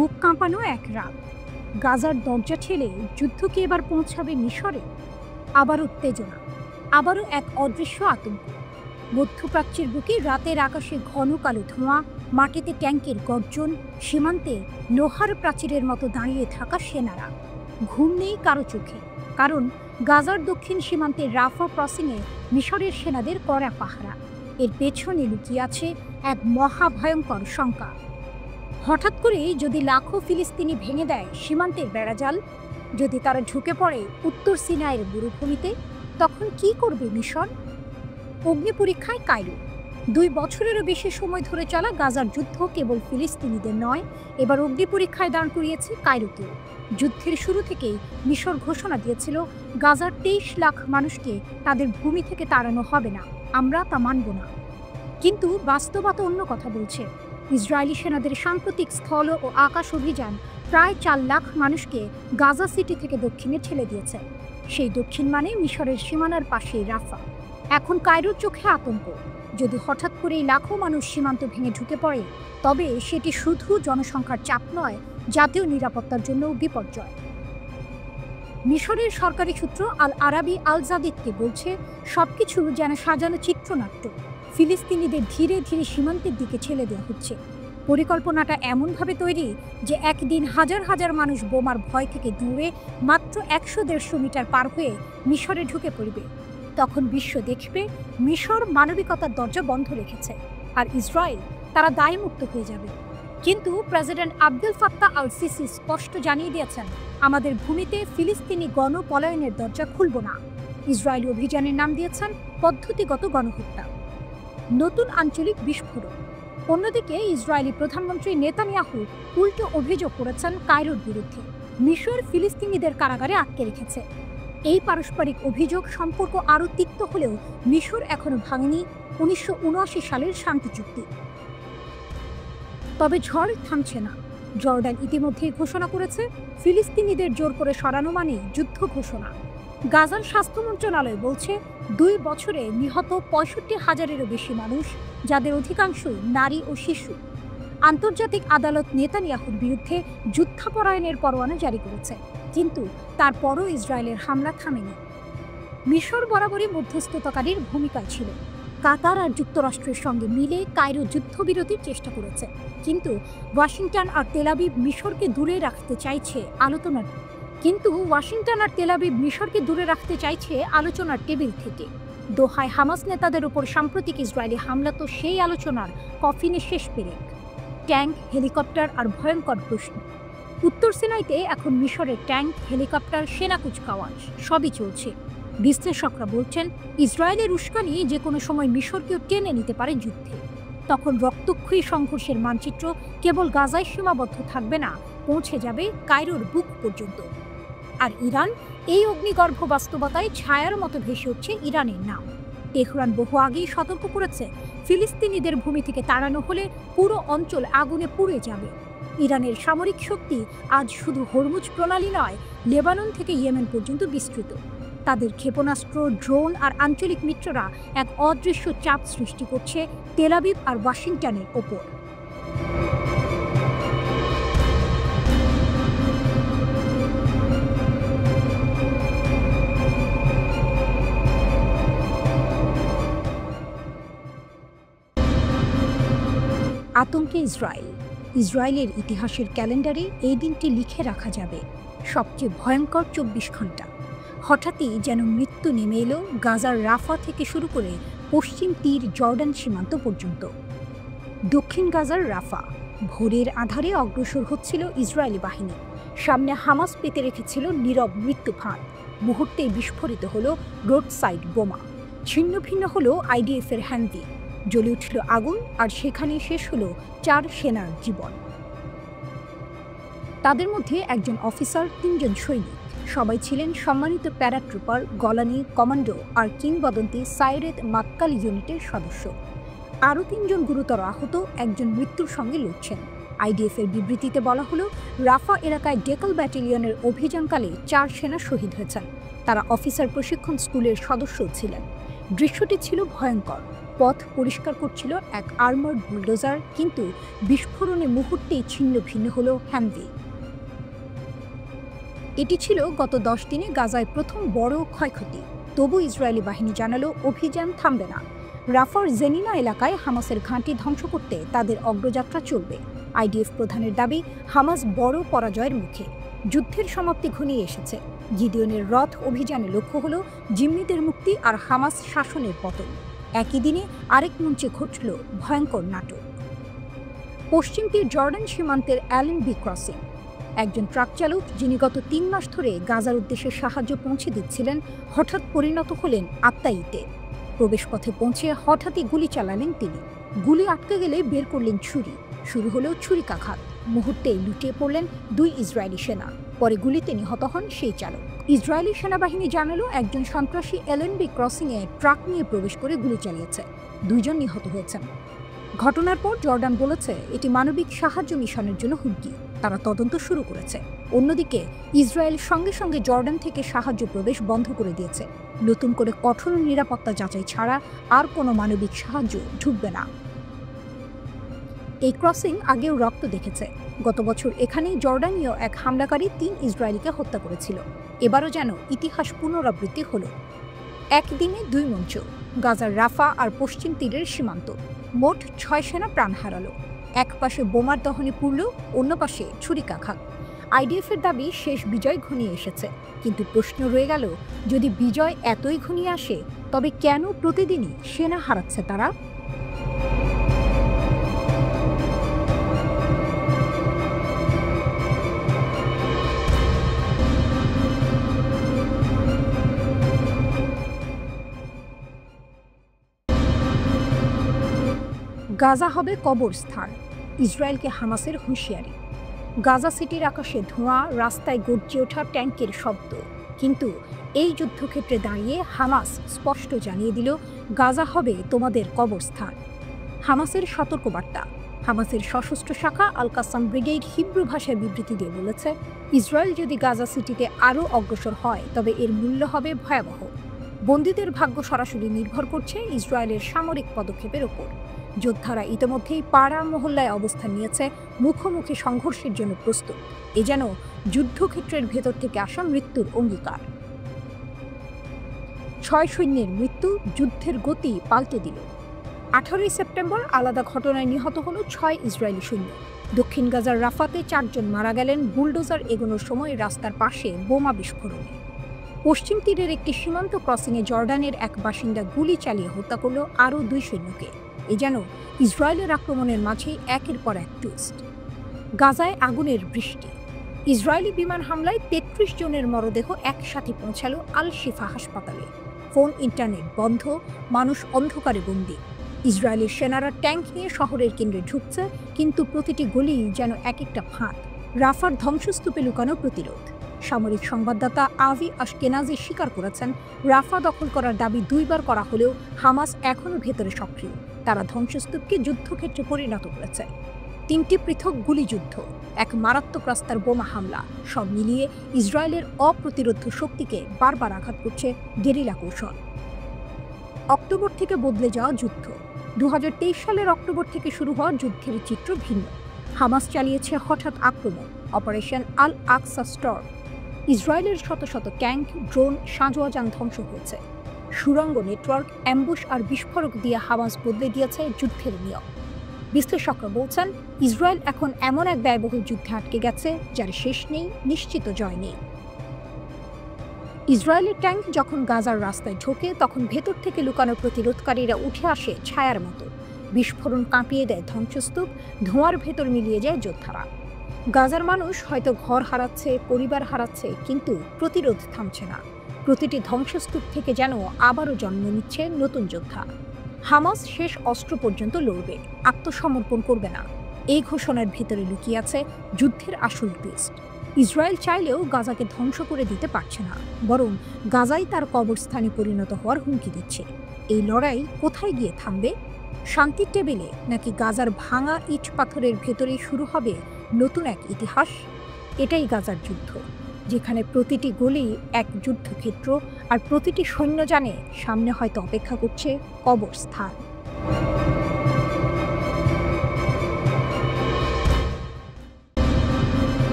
বুক কাঁপানো এক রাত। গাজার দরজা ঠেলে যুদ্ধ কি এবার পৌঁছাবে মিশরে? আবার উত্তেজনা, আবারও এক অদৃশ্য আতঙ্ক। মধ্যপ্রাচ্যের বুকে রাতের আকাশে ঘন কালো ধোঁয়া, মাটিতে ট্যাঙ্কের গর্জন, সীমান্তে লোহার প্রাচীরের মতো দাঁড়িয়ে থাকা সেনারা। ঘুম নেই কারো চোখে, কারণ গাজার দক্ষিণ সীমান্তের রাফা ক্রসিংয়ে মিশরের সেনাদের কড়া পাহারা। এর পেছনে লুকিয়ে আছে এক মহাভয়ঙ্কর শঙ্কা। হঠাৎ করে যদি লাখো ফিলিস্তিনি ভেঙে দেয় সীমান্তের বেড়াজাল, যদি তারা ঢুকে পড়ে উত্তর সিনাইয়ের মরুভূমিতে, তখন কি করবে মিশর? অগ্নি পরীক্ষায় কায়রো। 2 বছরেরও বেশি সময় ধরে চলা গাজার যুদ্ধ কেবল ফিলিস্তিনিদের নয়, এবার অগ্নি পরীক্ষায় দাঁড় করিয়েছে কায়রোকেও। যুদ্ধের শুরু থেকেই মিশর ঘোষণা দিয়েছিল, গাজার 23 লাখ মানুষকে তাদের ভূমি থেকে তাড়ানো হবে না, আমরা তা মানব না। কিন্তু বাস্তবতা অন্য কথা বলছে। ইসরায়েলি সেনাদের সাম্প্রতিক স্থল ও আকাশ অভিযান প্রায় 4 লাখ মানুষকে গাজা সিটি থেকে দক্ষিণে ঠেলে দিয়েছে। সেই দক্ষিণ মানে মিশরের সীমানার পাশেই রাফা। এখন কায়রোর চোখে আতঙ্ক। যদি হঠাৎ করেই লাখো মানুষ সীমান্ত ভেঙে ঢুকে পড়ে, তবে সেটি শুধু জনসংখ্যার চাপ নয়, জাতীয় নিরাপত্তার জন্য বিপর্যয়। মিশরের সরকারি সূত্র আল আরাবি আল জাদিদকে বলছে, সবকিছু যেন সাজানো চিত্রনাট্য। ফিলিস্তিনিদের ধীরে ধীরে সীমান্তের দিকে ঠেলে দেওয়া হচ্ছে। পরিকল্পনাটা এমনভাবে তৈরি যে একদিন হাজার হাজার মানুষ বোমার ভয় থেকে দূরে মাত্র 100-150 মিটার পার হয়ে মিশরে ঢুকে পড়বে। তখন বিশ্ব দেখবে মিশর মানবিকতার দরজা বন্ধ রেখেছে, আর ইসরায়েল তারা দায়মুক্ত হয়ে যাবে। কিন্তু president Abdul Fattah al CC স্পষ্ট জানিয়ে দিয়েছেন, আমাদের ভূমিতে ফিলিস্তিনি গণপলায়নের দরজা খুলব না। ইসরায়েলি অভিযানের নাম দিয়েছেন পদ্ধতিগত গণহত্যা। নতুন আঞ্চলিক বিস্ফোরণ। অন্যদিকে ইসরায়েলি প্রধানমন্ত্রী নেতানিয়াহু উল্টো অভিযোগ করেছেন কায়রোর বিরুদ্ধে, মিশর ফিলিস্তিনিদের কারাগারে আটকে রেখেছে। এই পারস্পরিক অভিযোগ সম্পর্ক আরও তিক্ত হলেও মিশর এখনো ভাঙেনি 1979 সালের শান্তি চুক্তি। তবে ঝড় থামছে না। জর্ডান ইতিমধ্যেই ঘোষণা করেছে, ফিলিস্তিনিদের জোর করে সরানো মানে যুদ্ধ ঘোষণা। গাজার স্বাস্থ্য মন্ত্রণালয় বলছে, 2 বছরে নিহত 65,000-এরও বেশি মানুষ, যাদের অধিকাংশই নারী ও শিশু। আন্তর্জাতিক আদালত নেতানিয়াহুর বিরুদ্ধে যুদ্ধাপরায়ণের পরোয়ানা জারি করেছে, কিন্তু তারপরও ইসরায়েলের হামলা থামেনি। মিশর বরাবরই মধ্যস্থতাকারীর ভূমিকায় ছিল। কাতার আর যুক্তরাষ্ট্রের সঙ্গে মিলে কায়রো যুদ্ধবিরতির চেষ্টা করেছে, কিন্তু ওয়াশিংটন আর তেল আবিব মিশরকে দূরে রাখতে চাইছে আলোচনার টেবিল থেকে। দোহায় হামাস নেতাদের উপর সাম্প্রতিক ইসরায়েলি হামলা তো সেই আলোচনার কফিনে শেষ পেরেক। ট্যাঙ্ক, হেলিকপ্টার আর ভয়ঙ্কর প্রশ্ন। উত্তর সিনাইতে এখন মিশরের ট্যাঙ্ক, হেলিকপ্টার, সেনা কুচকাওয়াজ সবই চলছে। বিশ্লেষকরা বলছেন, ইসরায়েলের উস্কানি যে কোনো সময় মিশরকেও টেনে নিতে পারে যুদ্ধে। তখন রক্তক্ষয়ী সংঘর্ষের মানচিত্র কেবল গাজায় সীমাবদ্ধ থাকবে না, পৌঁছে যাবে কায়রোর বুক পর্যন্ত। আর ইরান, এই অগ্নিগর্ভ বাস্তবতায় ছায়ার মতো ভেসে উঠছে ইরানের নাম। তেহরান বহু আগেই সতর্ক করেছে, ফিলিস্তিনিদের ভূমি থেকে তাড়ানো হলে পুরো অঞ্চল আগুনে পুড়ে যাবে। ইরানের সামরিক শক্তি আজ শুধু হরমুজ প্রণালী নয়, লেবানন থেকে ইয়েমেন পর্যন্ত বিস্তৃত। তাদের ক্ষেপণাস্ত্র, ড্রোন আর আঞ্চলিক মিত্ররা এক অদৃশ্য চাপ সৃষ্টি করছে তেল আবিব আর ওয়াশিংটনের ওপর। আতঙ্কে ইসরায়েলের ইতিহাসের ক্যালেন্ডারে এই দিনটি লিখে রাখা যাবে, সবচেয়ে ভয়ঙ্কর 24 ঘন্টা। হঠাৎই যেন মৃত্যু নেমে এলো গাজার রাফা থেকে শুরু করে পশ্চিম তীর জর্ডান সীমান্ত পর্যন্ত। দক্ষিণ গাজার রাফা, ভোরের আধারে অগ্রসর হচ্ছিল ইসরায়েলি বাহিনী। সামনে হামাস পেতে রেখেছিল নীরব মৃত্যু ফাঁদ। মুহূর্তেই বিস্ফোরিত হলো রোড সাইড বোমা, ছিন্ন ভিন্ন হলো আইডিএফের হ্যান্ডি, জ্বলে উঠল আগুন, আর সেখানেই শেষ হলো 4 সেনার জীবন। তাদের মধ্যে একজন অফিসার, 3 জন সৈনিক। সবাই ছিলেন সম্মানিত প্যারাট্রুপার, গলানি কমান্ডো আর কিংবদন্তি সাইরেত মাক্কাল ইউনিটের সদস্য। আরও 3 জন গুরুতর আহত, একজন মৃত্যুর সঙ্গে লড়ছেন। আইডিএফের বিবৃতিতে বলা হলো, রাফা এলাকায় ডেকাল ব্যাটালিয়নের অভিযানকালে 4 সেনা শহীদ হয়েছেন। তারা অফিসার প্রশিক্ষণ স্কুলের সদস্য ছিলেন। দৃশ্যটি ছিল ভয়ঙ্কর। পথ পরিষ্কার করছিল এক আর্মার্ড বুলডোজার, কিন্তু বিস্ফোরণে মুহূর্তেই ছিন্ন ভিন্ন হল হ্যামভি। এটি ছিল গত 10 দিনে গাজায় প্রথম বড় ক্ষয়ক্ষতি। তবু ইসরায়েলি বাহিনী জানালো অভিযান থামবে না। রাফার জেনিনা এলাকায় হামাসের ঘাঁটি ধ্বংস করতে তাদের অগ্রযাত্রা চলবে। আইডিএফ প্রধানের দাবি, হামাস বড় পরাজয়ের মুখে, যুদ্ধের সমাপ্তি ঘনিয়ে এসেছে। গিদিয়নের রথ অভিযানে লক্ষ্য হল জিম্মিদের মুক্তি আর হামাস শাসনের পতন। একই দিনে আরেক মঞ্চে ঘটল ভয়ঙ্কর নাটক। পশ্চিম তীর জর্ডান সীমান্তের অ্যালেনবি ক্রসিং। একজন ট্রাক চালক, যিনি গত 3 মাস ধরে গাজার উদ্দেশ্যে সাহায্য পৌঁছে দিচ্ছিলেন, হঠাৎ পরিণত হলেন আত্মায়ীতে। প্রবেশপথে পৌঁছে হঠাৎই গুলি চালালেন তিনি। গুলি আটকে গেলে বের করলেন ছুরি। শুরু হলো ছুরিকাঘাত। মুহূর্তেই লুটিয়ে পড়লেন 2 ইসরায়েলি সেনা। পরে গুলিতে নিহত হন সেই চালক। ইসরায়েলি সেনাবাহিনী জানালো একজন সন্ত্রাসী অ্যালেনবি ক্রসিংয়ে ট্রাক নিয়ে প্রবেশ করে গুলি চালিয়েছে। 2 জন নিহত হয়েছেন। ঘটনার পর জর্ডান বলেছে এটি মানবিক সাহায্য মিশনের জন্য হুমকি। তারা তদন্ত শুরু করেছে। অন্যদিকে ইসরায়েল সঙ্গে সঙ্গে জর্ডান থেকে সাহায্য প্রবেশ বন্ধ করে দিয়েছে। নতুন করে কঠোর নিরাপত্তা যাচাই ছাড়া আর কোনো মানবিক সাহায্য ঢুকবে না। এই ক্রসিং আগেও রক্ত দেখেছে। গত বছর এখানেই জর্ডানীয় এক হামলাকারী 3 ইসরায়েলিকে হত্যা করেছিল। এবারও যেন ইতিহাস পুনরাবৃত্তি হলো। একদিনে 2 মঞ্চ, গাজার রাফা আর পশ্চিম তীরের সীমান্ত। মোট 6 সেনা প্রাণ হারালো। এক পাশে বোমার দহনে পুড়ল, অন্য পাশে ছুরিকাঘাত। আইডিএফের দাবি শেষ বিজয় ঘনিয়ে এসেছে। কিন্তু প্রশ্ন রয়ে গেল, যদি বিজয় এতই ঘনিয়ে আসে, তবে কেন প্রতিদিনই সেনা হারাচ্ছে তারা? গাজা হবে কবরস্থান, ইসরায়েলকে হামাসের হুঁশিয়ারি। গাজা সিটির আকাশে ধোঁয়া, রাস্তায় গর্জে ওঠা ট্যাঙ্কের শব্দ। কিন্তু এই যুদ্ধক্ষেত্রে দাঁড়িয়ে হামাস স্পষ্ট জানিয়ে দিল, গাজা হবে তোমাদের কবরস্থান। হামাসের সতর্কবার্তা। হামাসের সশস্ত্র শাখা আল কাসাম ব্রিগেড হিব্রু ভাষায় বিবৃতি দিয়ে বলেছে, ইসরায়েল যদি গাজা সিটিতে আরও অগ্রসর হয় তবে এর মূল্য হবে ভয়াবহ। বন্দীদের ভাগ্য সরাসরি নির্ভর করছে ইসরায়েলের সামরিক পদক্ষেপের ওপর। যোদ্ধারা ইতিমধ্যেই পাড়া মহল্লায় অবস্থান নিয়েছে, মুখোমুখি সংঘর্ষের জন্য প্রস্তুত। এ যেন যুদ্ধক্ষেত্রের ভেতর থেকে আসা মৃত্যুর অঙ্গীকার। 6 সৈন্যের মৃত্যু যুদ্ধের গতি পাল্টে দিল। 18 সেপ্টেম্বর আলাদা ঘটনায় নিহত হল 6 ইসরায়েলি সৈন্য। দক্ষিণ গাজার রাফাতে 4 জন মারা গেলেন বুলডোজার এগোনোর সময় রাস্তার পাশে বোমা বিস্ফোরণে। পশ্চিম তীরের একটি সীমান্ত ক্রসিংয়ে জর্ডানের এক বাসিন্দা গুলি চালিয়ে হত্যা করল আরও 2 সৈন্যকে। এ যেন ইসরায়েলের আক্রমণের মাঝেই একের পর এক টুইস্ট। গাজায় আগুনের বৃষ্টি। ইসরায়েলি বিমান হামলায় 33 জনের মরদেহ একসাথে পৌঁছালো আল শিফা হাসপাতালে। ফোন, ইন্টারনেট বন্ধ, মানুষ অন্ধকারে বন্দী। ইসরায়েলের সেনারা ট্যাঙ্ক নিয়ে শহরের কেন্দ্রে ঢুকছে, কিন্তু প্রতিটি গলি যেন এক একটা ফাঁদ। রাফার ধ্বংসস্তূপে লুকানো প্রতিরোধ। সামরিক সংবাদদাতা আভি আশকেনাজি স্বীকার করেছেন, রাফা দখল করার দাবি 2 বার করা হলেও হামাস এখনও ভেতরে সক্রিয়। তারা ধ্বংসস্তূপকে যুদ্ধক্ষেত্রে পরিণত করেছে। 3টি পৃথক গুলিযুদ্ধ, এক মারাত্মক রাস্তার বোমা হামলা, সব মিলিয়ে ইসরায়েলের অপ্রতিরোধ্য শক্তিকে বারবার আঘাত করছে গেরিলা কৌশল। অক্টোবর থেকে বদলে যাওয়া যুদ্ধ। 2023 সালের অক্টোবর থেকে শুরু হওয়া যুদ্ধের চিত্র ভিন্ন। হামাস চালিয়েছে হঠাৎ আক্রমণ, অপারেশন আল আকসা স্টর্ম। ইসরায়েলের শত শত ট্যাঙ্ক, ড্রোন, সাঁজোয়া যান ধ্বংস হয়েছে। সুড়ঙ্গ নেটওয়ার্ক, অ্যাম্বুশ আর বিস্ফোরক দিয়ে হামাস বদলে দিয়েছে যুদ্ধের নিয়ম। বিশ্লেষকরা বলছেন, ইসরায়েল এখন এমন এক ব্যয়বহুল যুদ্ধে আটকে গেছে যার শেষ নেই, নিশ্চিত জয় নেই। ইসরায়েলের ট্যাঙ্ক যখন গাজার রাস্তায় ঢোকে, তখন ভেতর থেকে লুকানো প্রতিরোধকারীরা উঠে আসে ছায়ার মতো। বিস্ফোরণ কাঁপিয়ে দেয় ধ্বংসস্তূপ, ধোঁয়ার ভেতর মিলিয়ে যায় যোদ্ধারা। গাজার মানুষ হয়তো ঘর হারাচ্ছে, পরিবার হারাচ্ছে, কিন্তু প্রতিরোধ থামছে না। প্রতিটি ধ্বংসস্তূপ থেকে যেন আবারও জন্ম নিচ্ছে নতুন যোদ্ধা। হামাস শেষ অস্ত্র পর্যন্ত লড়বে, আত্মসমর্পণ করবে না। এই ঘোষণার ভেতরে লুকিয়ে আছে যুদ্ধের আসল টুইস্ট। ইসরায়েল চাইলেও গাজাকে ধ্বংস করে দিতে পারছে না, বরং গাজাই তার কবরস্থানে পরিণত হওয়ার হুমকি দিচ্ছে। এই লড়াই কোথায় গিয়ে থামবে? শান্তির টেবিলে, নাকি গাজার ভাঙা ইট পাথরের ভেতরেই শুরু হবে নতুন এক ইতিহাস? এটাই গাজার যুদ্ধ, যেখানে প্রতিটি গলি এক যুদ্ধক্ষেত্র, আর প্রতিটি সৈন্য জানে সামনে হয়তো অপেক্ষা করছে কবরস্থান।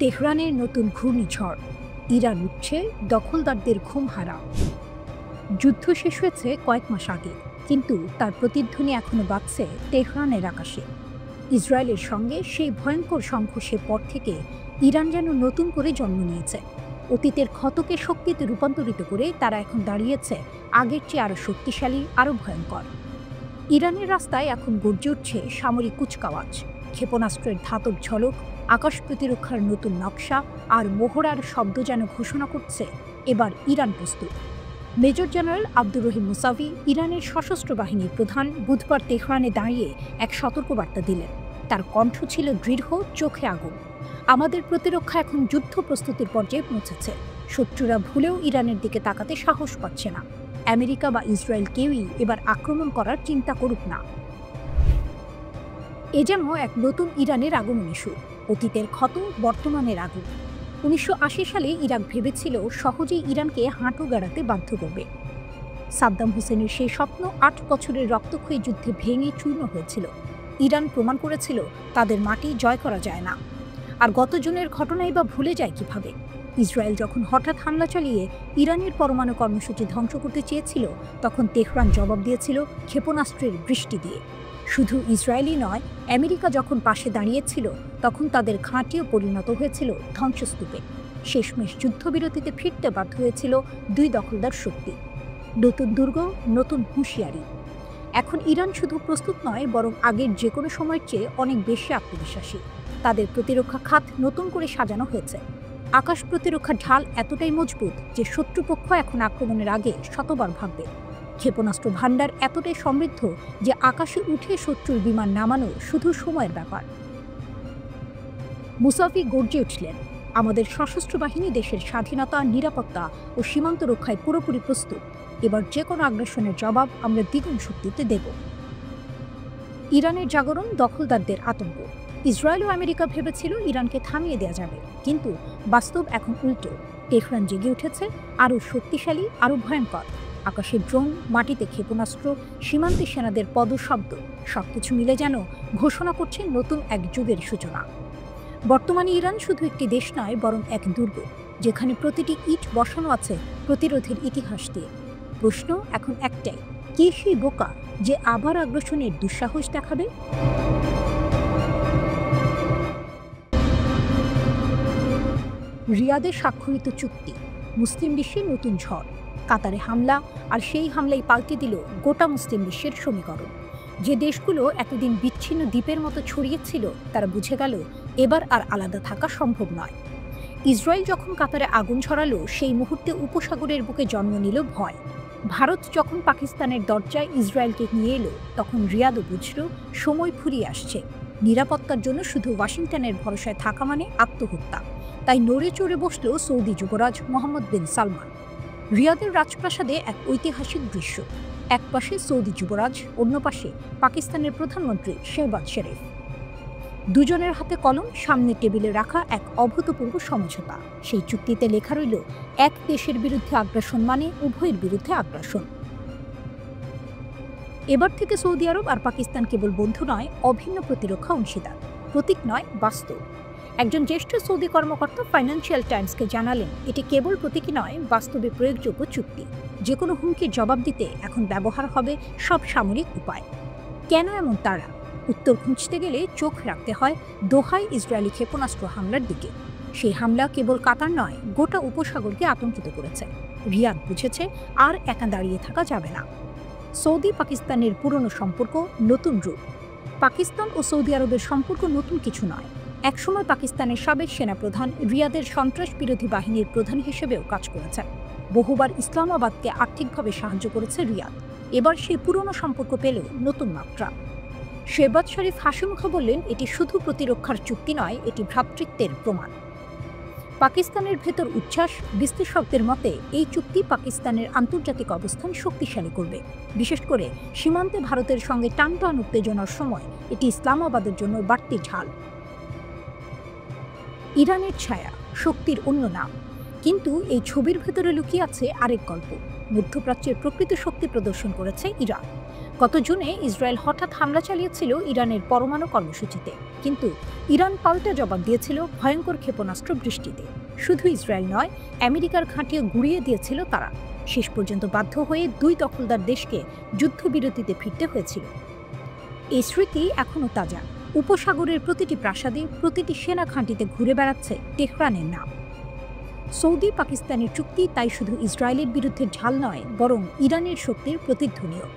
তেহরানের নতুন ঘূর্ণিঝড়, ইরান উঠছে দখলদারদের ঘুম হারাম। যুদ্ধ শেষ হয়েছে কয়েক মাস আগে, কিন্তু তার প্রতিধ্বনি এখনো বাজছে তেহরানের আকাশে। ইসরায়েলের সঙ্গে সেই ভয়ঙ্কর সংঘর্ষের পর থেকে ইরান যেন নতুন করে জন্ম নিয়েছে। অতীতের ক্ষতকে শক্তিতে রূপান্তরিত করে তারা এখন দাঁড়িয়েছে আগের চেয়ে আরও শক্তিশালী, আরও ভয়ঙ্কর। ইরানের রাস্তায় এখন গর্জে উঠছে সামরিক কুচকাওয়াজ, ক্ষেপণাস্ত্রের ধাতব ঝলক, আকাশ প্রতিরক্ষার নতুন নকশা আর মোহরার শব্দ যেন ঘোষণা করছে এবার ইরান প্রস্তুত। Major general Abdur Rahim Musavi, ইরানের সশস্ত্র বাহিনীর প্রধান, বুধবার তেহরানে দাঁড়িয়ে এক সতর্কবার্তা দিলেন। তার কণ্ঠ ছিল দৃঢ়, চোখে আগুন। আমাদের প্রতিরক্ষা এখন যুদ্ধ প্রস্তুতির পর্যায়ে পৌঁছেছে। শত্রুরা ভুলেও ইরানের দিকে তাকাতে সাহস পাচ্ছে না। আমেরিকা বা ইসরায়েল কেউই এবার আক্রমণ করার চিন্তা করুক না। এ যেন এক নতুন ইরানের আগমনী সুর, অতীতের ক্ষত বর্তমানের আগুন। 1980 সালে ইরাক ভেবেছিল সহজেই ইরানকে হাঁটু গাড়াতে বাধ্য করবে। সাদ্দাম হোসেনের সেই স্বপ্ন 8 বছরের রক্তক্ষয়ী যুদ্ধে ভেঙে চূর্ণ হয়েছিল। ইরান প্রমাণ করেছিল তাদের মাটি জয় করা যায় না। আর গত জুনের ঘটনাই বা ভুলে যায় কিভাবে? ইসরায়েল যখন হঠাৎ হামলা চালিয়ে ইরানের পরমাণু কর্মসূচি ধ্বংস করতে চেয়েছিল, তখন তেহরান জবাব দিয়েছিল ক্ষেপণাস্ত্রের বৃষ্টি দিয়ে। শুধু ইসরায়েলই নয়, আমেরিকা যখন পাশে দাঁড়িয়েছিল, তখন তাদের ঘাঁটিও পরিণত হয়েছিল ধ্বংসস্তূপে। শেষমেশ যুদ্ধবিরতিতে ফিরতে বাধ্য হয়েছিল দুই দখলদার শক্তি। নতুন দুর্গ, নতুন হুঁশিয়ারি। এখন ইরান শুধু প্রস্তুত নয়, বরং আগের যে কোনো সময়ের চেয়ে অনেক বেশি আত্মবিশ্বাসী। তাদের প্রতিরক্ষা খাত নতুন করে সাজানো হয়েছে। আকাশ প্রতিরক্ষার ঢাল এতটাই মজবুত যে শত্রুপক্ষ এখন আক্রমণের আগে শতবার ভাববে। ক্ষেপণাস্ত্র ভাণ্ডার এতটাই সমৃদ্ধ যে আকাশে উঠে শত্রুর বিমান নামানো শুধু সময়ের ব্যাপার। মুসাভি গর্জে উঠলেন, আমাদের সশস্ত্র বাহিনী দেশের স্বাধীনতা, নিরাপত্তা ও সীমান্ত রক্ষায় পুরোপুরি প্রস্তুত। এবার যে কোনো আগ্রাসনের জবাব আমরা দ্বিগুণ শক্তিতে দেব। ইরানের জাগরণ, দখলদারদের আতঙ্ক। ইসরায়েল ও আমেরিকা ভেবেছিল ইরানকে থামিয়ে দেওয়া যাবে, কিন্তু বাস্তব এখন উল্টো। তেহরান জেগে উঠেছে, আরও শক্তিশালী, আরও ভয়ঙ্কর। আকাশে ড্রোন, মাটিতে ক্ষেপণাস্ত্র, সীমান্তে সেনাদের পদশব্দ, সবকিছু মিলে যেন ঘোষণা করছে নতুন এক যুগের সূচনা। বর্তমানে ইরান শুধু একটি দেশ নয়, বরং এক দুর্গ, যেখানে প্রতিটি ইট বসানো আছে প্রতিরোধের ইতিহাস দিয়ে। প্রশ্ন এখন একটাই, কে সেই বোকা যে আবার আগ্রাসনের দুঃসাহস দেখাবে? রিয়াদে স্বাক্ষরিত চুক্তি, মুসলিম বিশ্বের নতুন ঝড়। কাতারে হামলা, আর সেই হামলাই পাল্টে দিল গোটা মুসলিম বিশ্বের সমীকরণ। যে দেশগুলো এতদিন বিচ্ছিন্ন দ্বীপের মতো ছড়িয়েছিল, তারা বুঝে গেল এবার আর আলাদা থাকা সম্ভব নয়। ইসরায়েল যখন কাতারে আগুন ছড়ালো, সেই মুহূর্তে উপসাগরের বুকে জন্ম নিল ভয়। ভারত যখন পাকিস্তানের দরজায় ইসরায়েলকে নিয়ে এলো, তখন রিয়াদও বুঝল সময় ফুরিয়ে আসছে। নিরাপত্তার জন্য শুধু ওয়াশিংটনের ভরসায় থাকা মানে আত্মহত্যা। তাই নড়ে চড়ে বসল সৌদি যুবরাজ মোহাম্মদ বিন সালমান। রিয়াদের রাজপ্রাসাদে এক ঐতিহাসিক দৃশ্য। এক পাশে সৌদি যুবরাজ, অন্য পাশে পাকিস্তানের প্রধানমন্ত্রী শেহবাজ শরীফ। দুজনের হাতে কলম, সামনে টেবিলে রাখা এক অভূতপূর্ব সমঝোতা। সেই চুক্তিতে লেখা রইল, এক দেশের বিরুদ্ধে আগ্রাসন মানে উভয়ের বিরুদ্ধে আগ্রাসন। এবার থেকে সৌদি আরব আর পাকিস্তান কেবল বন্ধু নয়, অভিন্ন প্রতিরক্ষা অংশীদার। প্রতীক নয়, বাস্তব। একজন জ্যেষ্ঠ সৌদি কর্মকর্তা ফাইন্যান্সিয়াল টাইমসকে জানালেন, এটি কেবল প্রতীকী নয়, বাস্তবে প্রয়োগযোগ্য চুক্তি। যে কোনো হুমকির জবাব দিতে এখন ব্যবহার হবে সব সামরিক উপায়। কেন এমন তাড়া? উত্তর খুঁজতে গেলে চোখ রাখতে হয় দোহায় ইসরায়েলি ক্ষেপণাস্ত্র হামলার দিকে। সেই হামলা কেবল কাতার নয়, গোটা উপসাগরকে আতঙ্কিত করেছে। রিয়াদ বুঝেছে আর একা দাঁড়িয়ে থাকা যাবে না। সৌদি পাকিস্তানের পুরনো সম্পর্ক নতুন রূপ। পাকিস্তান ও সৌদি আরবের সম্পর্ক নতুন কিছু নয়। একসময় পাকিস্তানের সাবেক সেনাপ্রধান রিয়াদের সন্ত্রাস বিরোধী বাহিনীর প্রধান হিসেবেও কাজ করেছেন। বহুবার ইসলামাবাদকে আর্থিকভাবে সাহায্য করেছে রিয়াদ। এবার সেই পুরনো সম্পর্ক পেল নতুন মাত্রা। শেহবাজ শরীফ হাসিমুখে বললেন, এটি শুধু প্রতিরক্ষার চুক্তি নয়, এটি ভ্রাতৃত্বের প্রমাণ। পাকিস্তানের ভেতর উচ্ছ্বাস। বিশ্লেষকদের মতে এই চুক্তি পাকিস্তানের আন্তর্জাতিক অবস্থান শক্তিশালী করবে। বিশেষ করে সীমান্তে ভারতের সঙ্গে টানটান উত্তেজনার সময় এটি ইসলামাবাদের জন্য বাড়তি ঝাল। ইরানের ছায়া, শক্তির অন্য নাম। কিন্তু এই ছবির ভেতরে লুকিয়ে আছে আরেক গল্প। মধ্যপ্রাচ্যের প্রকৃত শক্তি প্রদর্শন করেছে ইরান। গত জুনে ইসরায়েল হঠাৎ হামলা চালিয়েছিল ইরানের পরমাণু কর্মসূচিতে, কিন্তু ইরান পাল্টা জবাব দিয়েছিল ভয়ঙ্কর ক্ষেপণাস্ত্র বৃষ্টিতে। শুধু ইসরায়েল নয়, আমেরিকার ঘাঁটিও গুঁড়িয়ে দিয়েছিল তারা। শেষ পর্যন্ত বাধ্য হয়ে দুই দখলদার দেশকে যুদ্ধবিরতিতে ফিরতে হয়েছিল। এই স্মৃতি এখনও তাজা। উপসাগরের প্রতিটি প্রাসাদে, প্রতিটি সেনা ঘাঁটিতে ঘুরে বেড়াচ্ছে তেহরানের নাম। সৌদি পাকিস্তানের চুক্তি তাই শুধু ইসরায়েলের বিরুদ্ধে ঢাল নয়, বরং ইরানের শক্তির প্রতিধ্বনিও।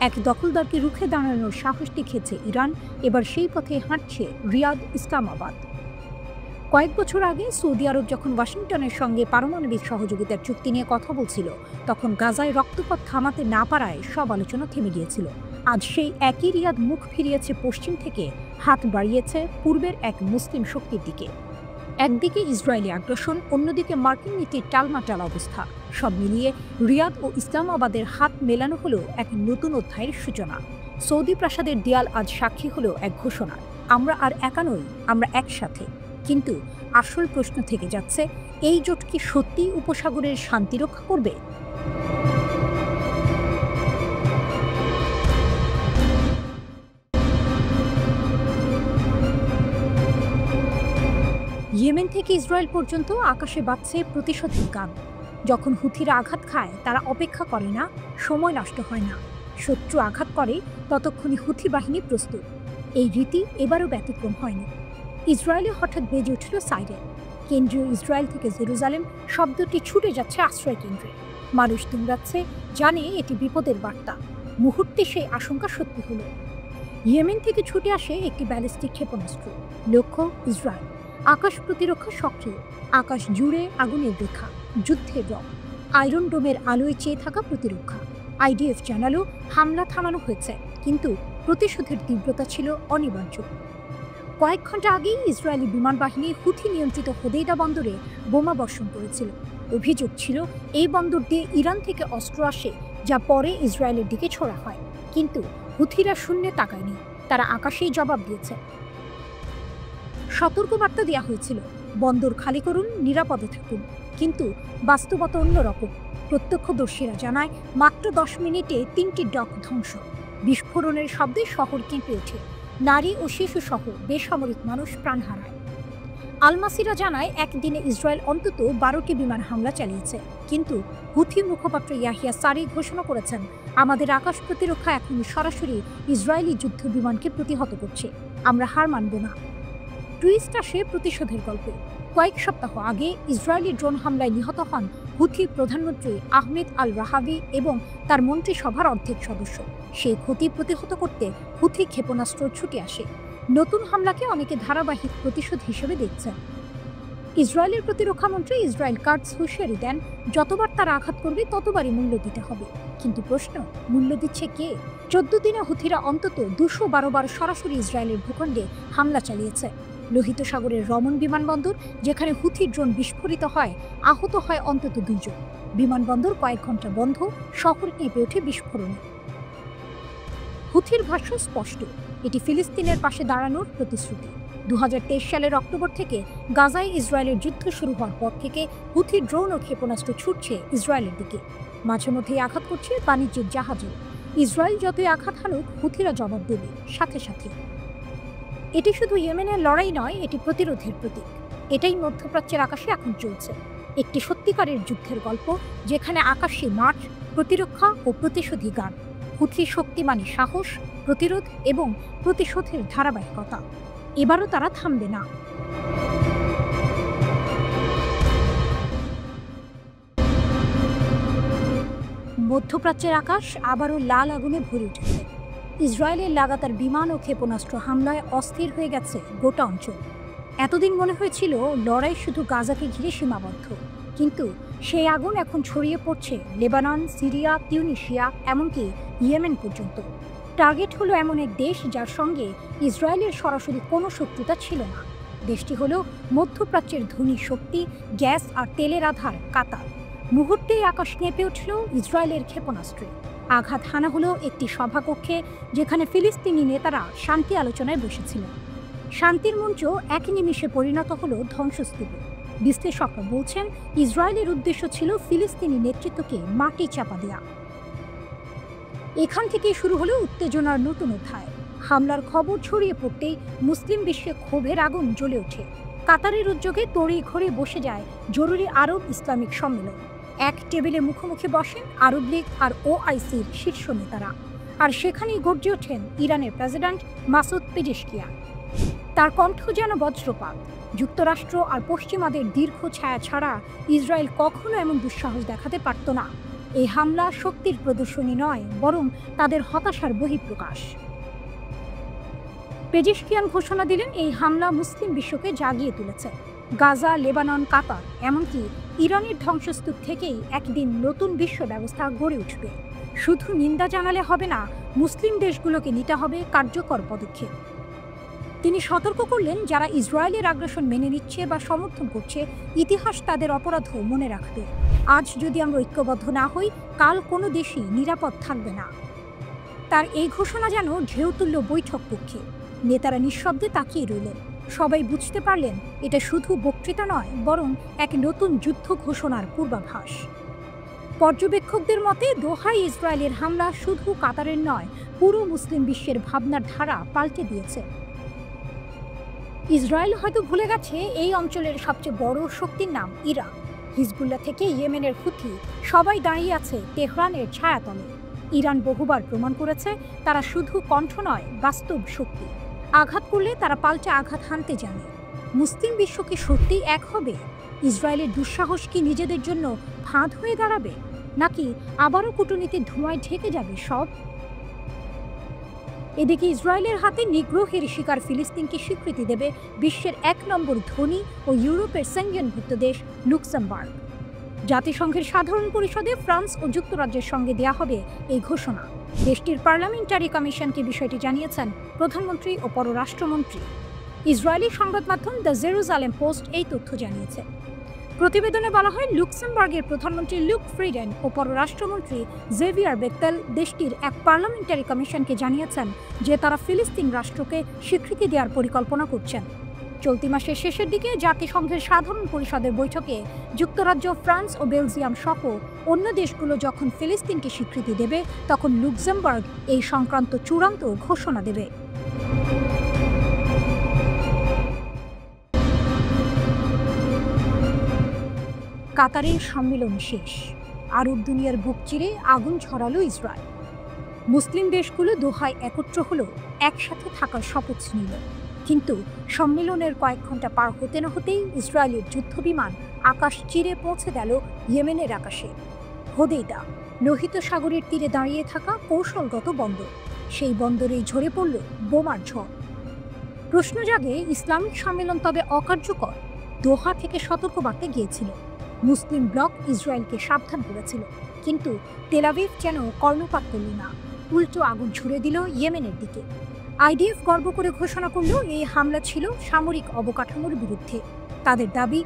এক দখলদারকে রুখে দাঁড়ানোর সাহস দেখিয়েছে ইরান, এবার সেই পথে হাঁটছে রিয়াদ, ইসলামাবাদ। কয়েক বছর আগে সৌদি আরব যখন ওয়াশিংটনের সঙ্গে পারমাণবিক সহযোগিতার চুক্তি নিয়ে কথা বলছিল, তখন গাজায় রক্তপাত থামাতে না পারায় সব আলোচনা থেমে গিয়েছিল। আজ সেই একই রিয়াদ মুখ ফিরিয়েছে পশ্চিম থেকে, হাত বাড়িয়েছে পূর্বের এক মুসলিম শক্তির দিকে। একদিকে ইসরায়েলি আগ্রাসন, অন্যদিকে মার্কিন নীতির টালমাটাল অবস্থা। সব মিলিয়ে রিয়াদ ও ইসলামাবাদের হাত মেলানো হলো এক নতুন অধ্যায়ের সূচনা। সৌদি প্রাসাদের দেয়াল আজ সাক্ষী হলো এক ঘোষণা, আমরা আর একা নই, আমরা একসাথে। কিন্তু আসল প্রশ্ন থেকে যাচ্ছে, এই জোট কি সত্যিই উপসাগরের শান্তি রক্ষা করবে? ইয়েমেন থেকে ইসরায়েল পর্যন্ত আকাশে বাজছে প্রতিশোধের গান। যখন হুথিরা আঘাত খায়, তারা অপেক্ষা করে না, সময় নষ্ট হয় না। শত্রু আঘাত করে, ততক্ষণে হুথি বাহিনী প্রস্তুত। এই রীতি এবারও ব্যতিক্রম হয়নি। ইসরায়েলে হঠাৎ বেজে উঠল সাইরেন। কেন্দ্রীয় ইসরায়েল থেকে জেরুজালেম শব্দটি ছুটে যাচ্ছে আশ্রয় কেন্দ্রে। মানুষ দৌড়াচ্ছে, জানে এটি বিপদের বার্তা। মুহূর্তে সেই আশঙ্কা সত্যি হলো। ইয়েমেন থেকে ছুটে আসে একটি ব্যালিস্টিক ক্ষেপণাস্ত্র। লক্ষ্য ইসরায়েল। আকাশ প্রতিরক্ষা সক্রিয়, আকাশ জুড়ে আগুনের রেখা, যুদ্ধের রং। আয়রন ডোমের আলোয় চেয়ে থাকা প্রতিরক্ষা। আইডিএফ জানালো হামলা থামানো হয়েছে, কিন্তু প্রতিশোধের তীব্রতা ছিল অনিবার্য। কয়েক ঘন্টা আগেই ইসরায়েলি বিমান বাহিনী হুথি নিয়ন্ত্রিত হোদেইদা বন্দরে বোমা বর্ষণ করেছিল। অভিযোগ ছিল এই বন্দর দিয়ে ইরান থেকে অস্ত্র আসে, যা পরে ইসরায়েলের দিকে ছোড়া হয়। কিন্তু হুথিরা শূন্যে তাকায়নি, তারা আকাশেই জবাব দিয়েছে। সতর্কবার্তা দেওয়া হয়েছিল, বন্দর খালি করুন, নিরাপদে থাকুন। কিন্তু বাস্তবতা অন্যরকম। প্রত্যক্ষদর্শীরা জানায় মাত্র 10 মিনিটে 3টি ডক ধ্বংস। বিস্ফোরণের শব্দে শহর কেঁপে ওঠে। নারী ও শিশু সহ বেসামরিক মানুষ প্রাণ হারায়। আলমাসিরা জানায় একদিনে ইসরায়েল অন্তত 12টি বিমান হামলা চালিয়েছে। কিন্তু হুথি মুখপাত্র ইয়াহিয়া সারি ঘোষণা করেছেন, আমাদের আকাশ প্রতিরক্ষা এখন সরাসরি ইসরায়েলি যুদ্ধ বিমানকে প্রতিহত করছে, আমরা হার মানব না। টুইস্ট আসে প্রতিশোধের গল্পে। কয়েক সপ্তাহ আগে ইসরায়েলি ড্রোন হামলায় নিহত হন হুথি প্রধানমন্ত্রী আহমেদ আল রাহাবি এবং তার মন্ত্রিসভার অর্ধেক সদস্য। সেই ক্ষতি প্রতিহত করতে হুথি ক্ষেপণাস্ত্র ছুটে আসে। নতুন হামলাকে অনেকে ধারাবাহিক প্রতিশোধ হিসেবে দেখছেন। ইসরায়েলের প্রতিরক্ষামন্ত্রী ইসরায়েল কাটজ হুঁশিয়ারি দেন, যতবার তারা আঘাত করবে ততবারই মূল্য দিতে হবে। কিন্তু প্রশ্ন, মূল্য দিচ্ছে কে? 14 দিনে হুথিরা অন্তত 212 বার সরাসরি ইসরায়েলের ভূখণ্ডে হামলা চালিয়েছে। লোহিত সাগরের রমন বিমানবন্দর, যেখানে হুথি ড্রোন বিস্ফোরিত হয়, আহত হয় অন্তত 2 জন। বিমানবন্দর কয়েক ঘন্টা বন্ধ, শহর কেঁপে ওঠে বিস্ফোরণে। হুথির ভাষ্য স্পষ্ট, এটি ফিলিস্তিনের পাশে দাঁড়ানোর প্রতিশ্রুতি। 2023 সালের অক্টোবর থেকে গাজায় ইসরায়েলের যুদ্ধ শুরু হওয়ার পর থেকে হুথি ড্রোন ও ক্ষেপণাস্ত্র ছুটছে ইসরায়েলের দিকে। মাঝে মধ্যেই আঘাত করছে বাণিজ্যিক জাহাজে। ইসরায়েল যতই আঘাত হানুক, হুথিরা জবাব দেবে সাথে সাথে। এটি শুধু ইয়েমেনের লড়াই নয়, এটি প্রতিরোধের প্রতীক। এটাই মধ্যপ্রাচ্যের আকাশে এখন চলছে, একটি সত্যিকারের যুদ্ধের গল্প, যেখানে আকাশে মাঠ, প্রতিরক্ষা ও প্রতিশোধী গান। হুথি শক্তি মানে সাহস, প্রতিরোধ এবং প্রতিশোধের ধারাবাহিকতা। এবারও তারা থামবে না। মধ্যপ্রাচ্যের আকাশ আবারও লাল আগুনে ভরে উঠেছে। ইসরায়েলের লাগাতার বিমান ও ক্ষেপণাস্ত্র হামলায় অস্থির হয়ে গেছে গোটা অঞ্চল। এতদিন মনে হয়েছিল লড়াই শুধু গাজাকে ঘিরে সীমাবদ্ধ, কিন্তু সেই আগুন এখন ছড়িয়ে পড়ছে লেবানন, সিরিয়া, তিউনিসিয়া, এমনকি ইয়েমেন পর্যন্ত। টার্গেট হলো এমন এক দেশ যার সঙ্গে ইসরায়েলের সরাসরি কোনো শত্রুতা ছিল না। দেশটি হলো মধ্যপ্রাচ্যের ধনী শক্তি, গ্যাস আর তেলের আধার কাতার। মুহূর্তেই আকাশ কেঁপে উঠল ইসরায়েলের ক্ষেপণাস্ত্রে। আঘাত হানা হলো একটি সভাকক্ষে, যেখানে ফিলিস্তিনি নেতারা শান্তি আলোচনায় বসেছিলেন। শান্তির মঞ্চ এক নিমিষে পরিণত হলো ধ্বংসস্তূপে। বিশ্লেষকরা বলছেন, ইসরায়েলের উদ্দেশ্য ছিল ফিলিস্তিনি নেতৃত্বকে মাটি চাপা দেয়া। এখান থেকেই শুরু হলো উত্তেজনার নতুন অধ্যায়। হামলার খবর ছড়িয়ে পড়তেই মুসলিম বিশ্বে ক্ষোভের আগুন জ্বলে ওঠে। কাতারের উদ্যোগে তড়িঘড়ি বসে যায় জরুরি আরব ইসলামিক সম্মেলন। এক টেবিলে মুখোমুখি বসেন আরব লীগ আর ওআইসির শীর্ষ নেতারা। আর সেখানেই গর্জে ওঠেন ইরানের প্রেসিডেন্ট মাসুদ পেজেশকিয়ান। তার কণ্ঠ যেন বজ্রপাত। যুক্তরাষ্ট্র আর পশ্চিমাদের দীর্ঘ ছায়া ছাড়া ইসরায়েল কখনো এমন দুঃসাহস দেখাতে পারত না। এই হামলা শক্তির প্রদর্শনী নয়, বরং তাদের হতাশার বহিঃপ্রকাশ। পেজেশকিয়ান ঘোষণা দিলেন, এই হামলা মুসলিম বিশ্বকে জাগিয়ে তুলেছে। গাজা, লেবানন, কাতার, এমনকি ইরানের ধ্বংসস্তূপ থেকেই একদিন নতুন বিশ্ব ব্যবস্থা গড়ে উঠবে। শুধু নিন্দা জানালে হবে না, মুসলিম দেশগুলোকে নিতে হবে কার্যকর পদক্ষেপ। তিনি সতর্ক করলেন, যারা ইসরায়েলের আগ্রাসন মেনে নিচ্ছে বা সমর্থন করছে, ইতিহাস তাদের অপরাধও মনে রাখবে। আজ যদি আমরা ঐক্যবদ্ধ না হই, কাল কোনো দেশই নিরাপদ থাকবে না। তার এই ঘোষণা যেন ঢেউ তুলল বৈঠক কক্ষে। নেতারা নিঃশব্দে তাকিয়ে রইলেন। সবাই বুঝতে পারলেন, এটা শুধু বক্তৃতা নয়, বরং এক নতুন যুদ্ধ ঘোষণার পূর্বাভাস। পর্যবেক্ষকদের মতে দোহায় ইসরায়েলের হামলা শুধু কাতারের নয়, পুরো মুসলিম বিশ্বের ভাবনার ধারা পাল্টে দিয়েছে। ইসরায়েল হয়তো ভুলে গেছে এই অঞ্চলের সবচেয়ে বড় শক্তির নাম ইরান। হিজবুল্লাহ থেকে ইয়েমেনের হুথি, সবাই দাঁড়িয়ে আছে তেহরানের ছায়াতলে। ইরান বহুবার প্রমাণ করেছে তারা শুধু কণ্ঠ নয়, বাস্তব শক্তি। আঘাত করলে তারা পাল্টে আঘাত হানতে জানে। মুসলিম বিশ্ব কি সত্যিই এক হবে? ইসরায়েলের দুঃসাহস কি নিজেদের জন্য ফাঁদ হয়ে দাঁড়াবে, নাকি আবারও কূটনীতির ধোঁয়ায় ঢেকে যাবে সব? এদিকে ইসরায়েলের হাতে নিগ্রহের শিকার ফিলিস্তিনকে স্বীকৃতি দেবে বিশ্বের ১ নম্বর ধনী ও ইউরোপের সেনজেনভুক্ত দেশ লুক্সেমবার্গ। জাতিসংঘের সাধারণ পরিষদে ফ্রান্স ও যুক্তরাজ্যের সঙ্গে দেয়া হবে এই ঘোষণা। দেশটির পার্লামেন্টারি কমিশনকে বিষয়টি জানিয়েছেন প্রধানমন্ত্রী ও পররাষ্ট্রমন্ত্রী। ইসরায়েলি সংবাদ মাধ্যম দ্য জেরুজালেম পোস্ট এই তথ্য জানিয়েছে। প্রতিবেদনে বলা হয়, লুক্সেমবার্গের প্রধানমন্ত্রী লুক ফ্রিডেন ও পররাষ্ট্রমন্ত্রী জেভিয়ার বেকতেল দেশটির এক পার্লামেন্টারি কমিশনকে জানিয়েছেন যে তারা ফিলিস্তিন রাষ্ট্রকে স্বীকৃতি দেওয়ার পরিকল্পনা করছেন। চলতি মাসের শেষের দিকে জাতিসংঘের সাধারণ পরিষদের বৈঠকে যুক্তরাজ্য, ফ্রান্স ও বেলজিয়াম সহ অন্য দেশগুলো যখন ফিলিস্তিনকে স্বীকৃতি দেবে, তখন লুক্সেমবার্গ এই সংক্রান্ত চূড়ান্ত ঘোষণা দেবে। কাতারের সম্মেলন শেষ। আরব দুনিয়ার বুক চিরে আগুন ছড়ালো ইসরায়েল। মুসলিম দেশগুলো দোহায় একত্র হলো, একসাথে থাকার শপথ নিল। কিন্তু সম্মেলনের কয়েক ঘন্টা পার হতে না হতেই ইসরায়েলের যুদ্ধবিমান আকাশ চিরে পৌঁছে গেল ইয়েমেনের আকাশে। হোদেইদা, লোহিত সাগরের তীরে দাঁড়িয়ে থাকা কৌশলগত বন্দর, সেই বন্দরেই ঝরে পড়ল বোমার ঝড়। প্রশ্ন জাগে, ইসলামিক সম্মেলন তবে অকার্যকর? দোহা থেকে সতর্কবার্তা গিয়েছিল, মুসলিম ব্লক ইসরায়েলকে সাবধান করেছিল, কিন্তু তেল আবিব যেন কর্ণপাত করল না, উল্টো আগুন ছুড়ে দিল ইয়েমেনের দিকে। আইডিএফ গর্ব করে ঘোষণা করল, এই হামলা ছিল সামরিক অবকাঠামোর বিরুদ্ধে। তাদের দাবি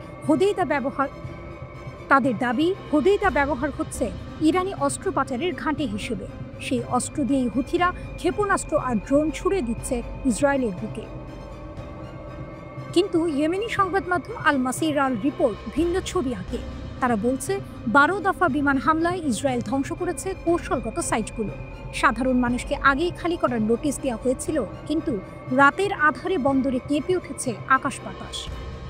হোদেইদা ব্যবহার হচ্ছে ইরানি অস্ত্র পাচারের ঘাঁটি হিসেবে। সেই অস্ত্র দিয়েই হুথিরা ক্ষেপণাস্ত্র আর ড্রোন ছুড়ে দিচ্ছে ইসরায়েলের বুকে। কিন্তু ইয়েমেনি সংবাদ মাধ্যম আল মাসিরার রিপোর্ট ভিন্ন ছবি আঁকে। তারা বলছে, 12 দফা বিমান হামলায় ইসরায়েল ধ্বংস করেছে কৌশলগত সাইটগুলো। সাধারণ মানুষকে আগেই খালি করার নোটিশ দেওয়া হয়েছিল, কিন্তু রাতের আধারে বন্দরে কেঁপে উঠেছে আকাশ বাতাস।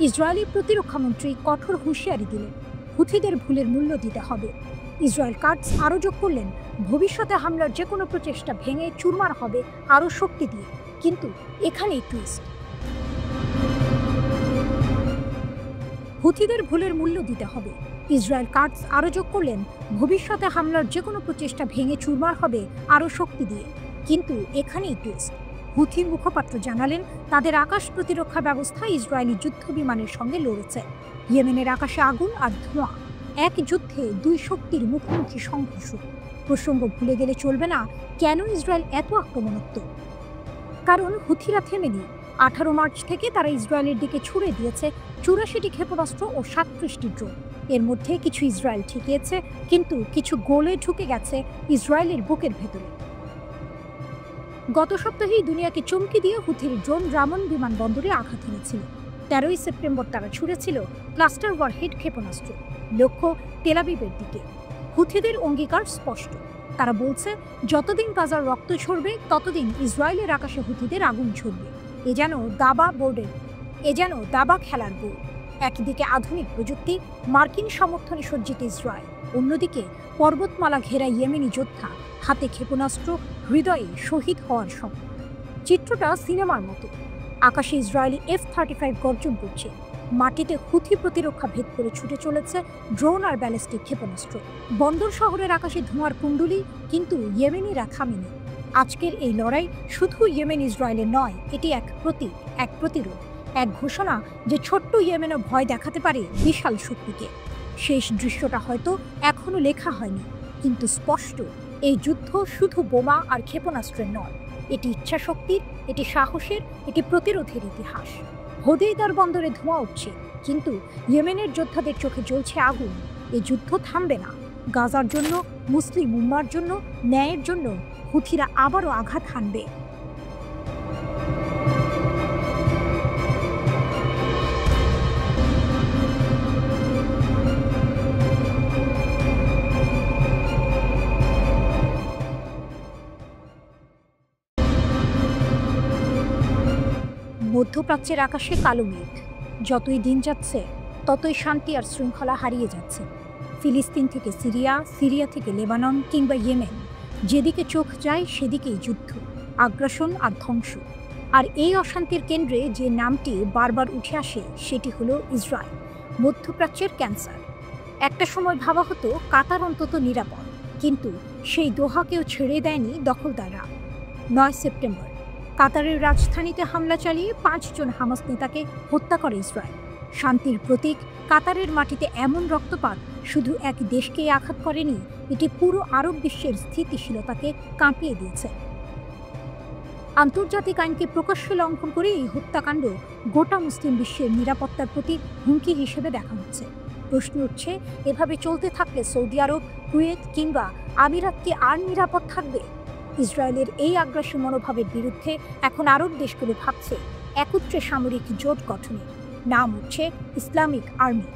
ইসরায়েলি প্রতিরক্ষামন্ত্রী কঠোর হুঁশিয়ারি দিলেন, হুথিদের ভুলের মূল্য দিতে হবে। ইসরায়েল কাটস আরও যোগ করলেন, ভবিষ্যতে হামলার যে কোনো প্রচেষ্টা ভেঙে চুরমার হবে আরও শক্তি দিয়ে। কিন্তু এখানেই টুইস্ট। হুথিদের ভুলের মূল্য দিতে হবে। ইসরায়েল কাটস আরও যোগ করলেন, ভবিষ্যতে হামলার যে কোনো প্রচেষ্টা ভেঙে চুরমার হবে আরও শক্তি দিয়ে। কিন্তু এখানেই টুইস্ট। হুথির মুখপাত্র জানালেন, তাদের আকাশ প্রতিরক্ষা ব্যবস্থা ইসরায়েলি যুদ্ধ বিমানের সঙ্গে লড়েছে। ইয়েমেনের আকাশে আগুন আর ধোঁয়া, এক যুদ্ধে দুই শক্তির মুখোমুখি সংঘর্ষ। প্রসঙ্গ ভুলে গেলে চলবে না, কেন ইসরায়েল এত আক্রমণাত্মক? কারণ হুথিরা থেমেনি। 18 মার্চ থেকে তারা ইসরায়েলের দিকে ছুড়ে দিয়েছে 84টি ক্ষেপণাস্ত্র ও 37টি ড্রোন। এর মধ্যে কিছু ইসরায়েল ঠেকিয়েছে, কিন্তু কিছু গোলে ঢুকে গেছে ইসরায়েলের বুকের ভেতরে। গত সপ্তাহেই দুনিয়াকে চমকে দিয়ে হুথির ড্রোন রামন বিমানবন্দরে আঘাত এনেছিল। 13ই সেপ্টেম্বর তারা ছুড়েছিল ক্লাস্টার ওয়ারহেড ক্ষেপণাস্ত্র, লক্ষ্য তেল আবিবের দিকে। হুথিদের অঙ্গীকার স্পষ্ট, তারা বলছে যতদিন গাজার রক্ত ঝরবে ততদিন ইসরায়েলের আকাশে হুথিদের আগুন ঝরবে। এ যেন দাবা খেলার বোর্ড। একদিকে আধুনিক প্রযুক্তি, মার্কিন সমর্থনে সজ্জিত ইসরায়েল, অন্যদিকে পর্বতমালা ঘেরা ইয়েমেনি যোদ্ধা, হাতে ক্ষেপণাস্ত্র, হৃদয়ে শহীদ হওয়ার স্বপ্ন। চিত্রটা সিনেমার মতো। আকাশে ইসরায়েলি F-35 গর্জন করছে, মাটিতে হুথি প্রতিরক্ষা ভেদ করে ছুটে চলেছে ড্রোন আর ব্যালিস্টিক ক্ষেপণাস্ত্র। বন্দর শহরের আকাশে ধোঁয়ার কুণ্ডলী, কিন্তু ইয়েমেনিরা থামেনি। আজকের এই লড়াই শুধু ইয়েমেন ইসরায়েলের নয়, এটি এক প্রতীক, এক প্রতিরোধ, এক ঘোষণা যে ছোট্ট ইয়েমেনও ভয় দেখাতে পারে বিশাল শক্তিকে। শেষ দৃশ্যটা হয়তো এখনো লেখা হয়নি, কিন্তু স্পষ্ট, এই যুদ্ধ শুধু বোমা আর ক্ষেপণাস্ত্রের নয়, এটি ইচ্ছাশক্তির, এটি সাহসের, এটি প্রতিরোধের ইতিহাস। হোদেইদার বন্দরে ধোঁয়া উঠছে, কিন্তু ইয়েমেনের যোদ্ধাদের চোখে জ্বলছে আগুন। এই যুদ্ধ থামবে না। গাজার জন্য, মুসলিম উম্মার জন্য, ন্যায়ের জন্য হুথিরা আবারও আঘাত হানবে। মধ্যপ্রাচ্যের আকাশে কালো মেঘ। যতই দিন যাচ্ছে ততই শান্তি আর শৃঙ্খলা হারিয়ে যাচ্ছে। ফিলিস্তিন থেকে সিরিয়া, সিরিয়া থেকে লেবানন কিংবা ইয়েমেন, যেদিকে চোখ যায় সেদিকেই যুদ্ধ, আগ্রাসন আর ধ্বংস। আর এই অশান্তির কেন্দ্রে যে নামটি বারবার উঠে আসে সেটি হলো ইসরায়েল, মধ্যপ্রাচ্যের ক্যান্সার। একটা সময় ভাবা হতো কাতার অন্তত নিরাপদ, কিন্তু সেই দোহাকেও ছেড়ে দেয়নি দখলদাররা। 9 সেপ্টেম্বর কাতারের রাজধানীতে হামলা চালিয়ে 5 জন হামাস নেতাকে হত্যা করে ইসরায়েল। শান্তির প্রতীক কাতারের মাটিতে এমন রক্তপাত শুধু এক দেশকেই আঘাত করেনি, এটি পুরো আরব বিশ্বের স্থিতিশীলতাকে কাঁপিয়ে দিয়েছে। আন্তর্জাতিক আইনকে প্রকাশ্যে লঙ্ঘন করে এই হত্যাকাণ্ড গোটা মুসলিম বিশ্বের নিরাপত্তার প্রতি হুমকি হিসেবে দেখা হচ্ছে। প্রশ্ন উঠছে, এভাবে চলতে থাকলে সৌদি আরব, কুয়েত কিংবা আমিরাত কি আর নিরাপদ থাকবে? ইসরায়েলের এই আগ্রাসী মনোভাবের বিরুদ্ধে এখন আরব দেশগুলো ভাবছে একত্রে সামরিক জোট গঠনের। নাম উঠছে ইসলামিক আর্মি।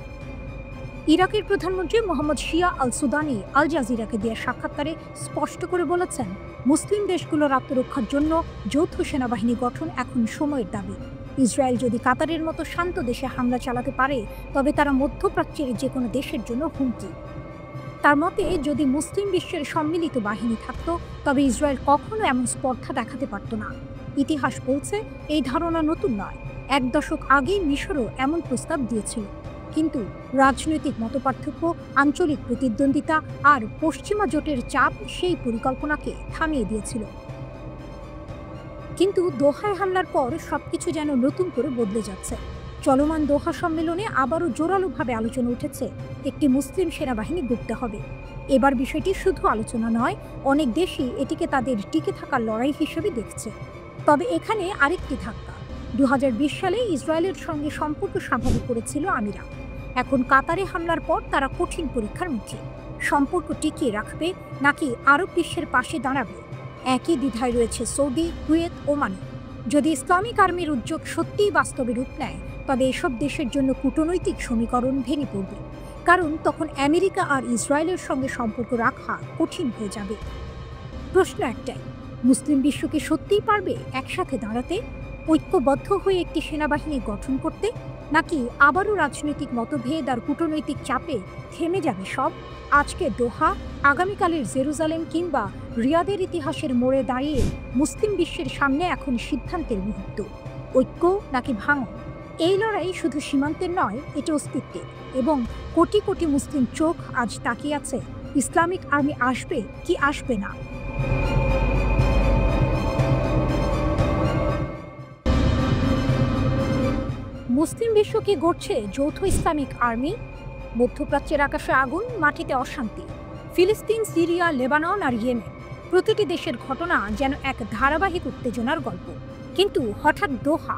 ইরাকের প্রধানমন্ত্রী মোহাম্মদ শিয়া আল সুদানি আল জাজিরাকে দেওয়া সাক্ষাৎকারে স্পষ্ট করে বলেছেন, মুসলিম দেশগুলোর আত্মরক্ষার জন্য যৌথ সেনাবাহিনী গঠন এখন সময়ের দাবি। ইসরায়েল যদি কাতারের মতো শান্ত দেশে হামলা চালাতে পারে, তবে তারা মধ্যপ্রাচ্যের যে কোনো দেশের জন্য হুমকি। তার মতে, যদি মুসলিম বিশ্বের সম্মিলিত বাহিনী থাকত, তবে ইসরায়েল কখনো এমন স্পর্ধা দেখাতে পারত না। ইতিহাস বলছে এই ধারণা নতুন নয়। 1 দশক আগেই মিশরও এমন প্রস্তাব দিয়েছিল, কিন্তু রাজনৈতিক মতপার্থক্য, আঞ্চলিক প্রতিদ্বন্দ্বিতা আর পশ্চিমা জোটের চাপ সেই পরিকল্পনাকে থামিয়ে দিয়েছিল। কিন্তু দোহায় হামলার পর সবকিছু যেন নতুন করে বদলে যাচ্ছে। চলমান দোহা সম্মেলনে আবারও জোরালোভাবে আলোচনা উঠেছে একটি মুসলিম সেনাবাহিনী গড়তে হবে। এবার বিষয়টি শুধু আলোচনা নয়, অনেক দেশই এটিকে তাদের টিকে থাকার লড়াই হিসেবে দেখছে। তবে এখানে আরেকটি ধাক্কা। 2020 সালে ইসরায়েলের সঙ্গে সম্পর্ক স্বাভাবিক করেছিল আমিরাত। এখন কাতারে হামলার পর তারা কঠিন পরীক্ষার মুখে। সম্পর্ক টিকিয়ে রাখবে নাকি আরব বিশ্বের পাশে দাঁড়াবে, একই দ্বিধায় রয়েছে সৌদি, কুয়েত, ওমান। যদি ইসলামিক আর্মির উদ্যোগ সত্যিই বাস্তবে রূপ নেয়, তবে এসব দেশের জন্য কূটনৈতিক সমীকরণ ভেঙে পড়বে। কারণ তখন আমেরিকা আর ইসরায়েলের সঙ্গে সম্পর্ক রাখা কঠিন হয়ে যাবে। প্রশ্ন একটাই, মুসলিম বিশ্ব কি সত্যিই পারবে একসাথে দাঁড়াতে, ঐক্যবদ্ধ হয়ে একটি সেনাবাহিনী গঠন করতে, নাকি আবারও রাজনৈতিক মতভেদ আর কূটনৈতিক চাপে থেমে যাবে সব? আজকে দোহা, আগামীকালের জেরুজালেম কিংবা রিয়াদের ইতিহাসের মোড়ে দাঁড়িয়ে মুসলিম বিশ্বের সামনে এখন সিদ্ধান্তের মুহূর্ত। ঐক্য নাকি ভাঙন? এই লড়াই শুধু সীমান্তের নয়, এটা অস্তিত্বের। এবং কোটি কোটি মুসলিম চোখ আজ তাকিয়ে আছে ইসলামিক আর্মি আসবে কি আসবে না। মুসলিম বিশ্ব কি গড়ছে যৌথ ইসলামিক আর্মি? মধ্যপ্রাচ্যের আকাশে আগুন, মাটিতে অশান্তি। ফিলিস্তিন, সিরিয়া, লেবানন আর ইয়েমেন, প্রতিটি দেশের ঘটনা যেন এক ধারাবাহিক উত্তেজনার গল্প। কিন্তু হঠাৎ দোহা,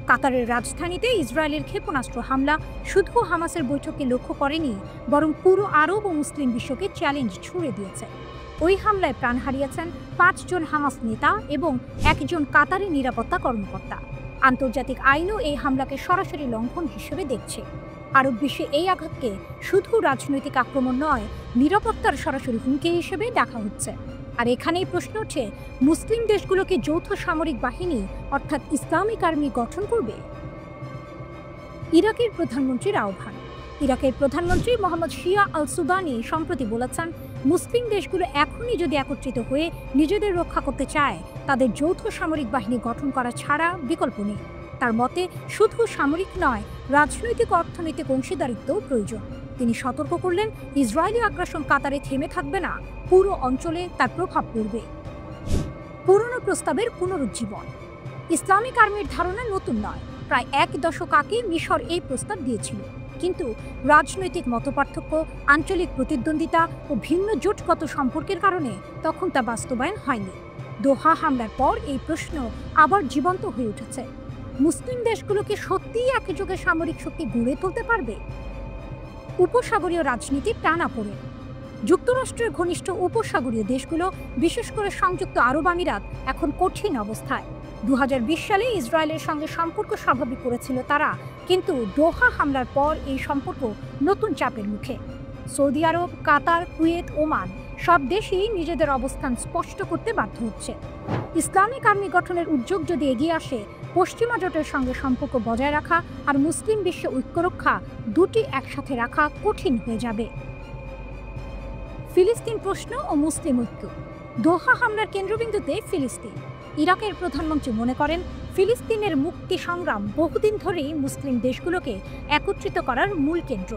কাতারের রাজধানীতে ইসরায়েলের ক্ষেপণাস্ত্র হামলা শুধু হামাসের বৈঠকে লক্ষ্য করেনি, বরং পুরো আরব ও মুসলিম বিশ্বকে চ্যালেঞ্জ ছুড়ে দিয়েছে। ওই হামলায় প্রাণ হারিয়েছেন 5 জন হামাস নেতা এবং 1 জন কাতারের নিরাপত্তা কর্মকর্তা। আন্তর্জাতিক আইনও এই হামলাকে সরাসরি লঙ্ঘন হিসেবে দেখছে। আরব বিশ্বে এই আঘাতকে শুধু রাজনৈতিক আক্রমণ নয়, নিরাপত্তার সরাসরি হুমকি হিসেবে দেখা হচ্ছে। আর এখানেই প্রশ্ন ওঠে, মুসলিম দেশগুলোকে যৌথ সামরিক বাহিনী অর্থাৎ ইসলামিক আর্মি গঠন করবে? ইরাকের প্রধানমন্ত্রীর আহ্বান। ইরাকের প্রধানমন্ত্রী মোহাম্মদ শিয়া আল সুদানি সম্প্রতি বলেছেন, মুসলিম দেশগুলো এখনই যদি একত্রিত হয়ে নিজেদের রক্ষা করতে চায়, তাদের যৌথ সামরিক বাহিনী গঠন করা ছাড়া বিকল্প নেই। তার মতে শুধু সামরিক নয়, রাজনৈতিক অর্থনৈতিক অংশীদারিত্বও প্রয়োজন। তিনি সতর্ক করলেন, ইসরায়েলি আগ্রাসন কাতারে থেমে থাকবে না, পুরো অঞ্চলে তার প্রভাব পড়বে। পুরনো প্রস্তাবের পুনরুজ্জীবন। ইসলামিক আর্মির ধারণা নতুন নয়। প্রায় এক দশক আগে মিশর এই প্রস্তাব দিয়েছিল, কিন্তু রাজনৈতিক মতপার্থক্য, আঞ্চলিক প্রতিদ্বন্দ্বিতা ও ভিন্ন জোটগত সম্পর্কের কারণে তখন তা বাস্তবায়ন হয়নি। দোহা হামলার পর এই প্রশ্ন আবার জীবন্ত হয়ে উঠেছে। মুসলিম দেশগুলোকে সত্যিই একযোগে সামরিক শক্তি গড়ে তুলতে পারবে? উপসাগরীয় রাজনীতি টানাপোড়েন। যুক্তরাষ্ট্রের ঘনিষ্ঠ উপসাগরীয় দেশগুলো, বিশেষ করে সংযুক্ত আরব আমিরাত, এখন কঠিন অবস্থায়। 2020 সালে ইসরায়েলের সঙ্গে সম্পর্ক স্বাভাবিক করেছিল তারা, কিন্তু দোহা হামলার পর এই সম্পর্ক নতুন চাপের মুখে। সৌদি আরব, কাতার, কুয়েত, ওমান সব দেশই নিজেদের অবস্থান স্পষ্ট করতে বাধ্য হচ্ছে। ইসলামিক আর্মি গঠনের উদ্যোগ যদি এগিয়ে আসে, পশ্চিমা জোটের সঙ্গে সম্পর্ক বজায় রাখা আর মুসলিম বিশ্বে ঐক্য রক্ষা দুটি একসাথে রাখা কঠিন হয়ে যাবে। ফিলিস্তিন প্রশ্ন ও মুসলিম ঐক্য। দোহা হামলার কেন্দ্রবিন্দুতে ফিলিস্তিন। ইরাকের প্রধানমন্ত্রী মনে করেন, ফিলিস্তিনের মুক্তি সংগ্রাম বহুদিন ধরেই মুসলিম দেশগুলোকে একত্রিত করার মূল কেন্দ্র।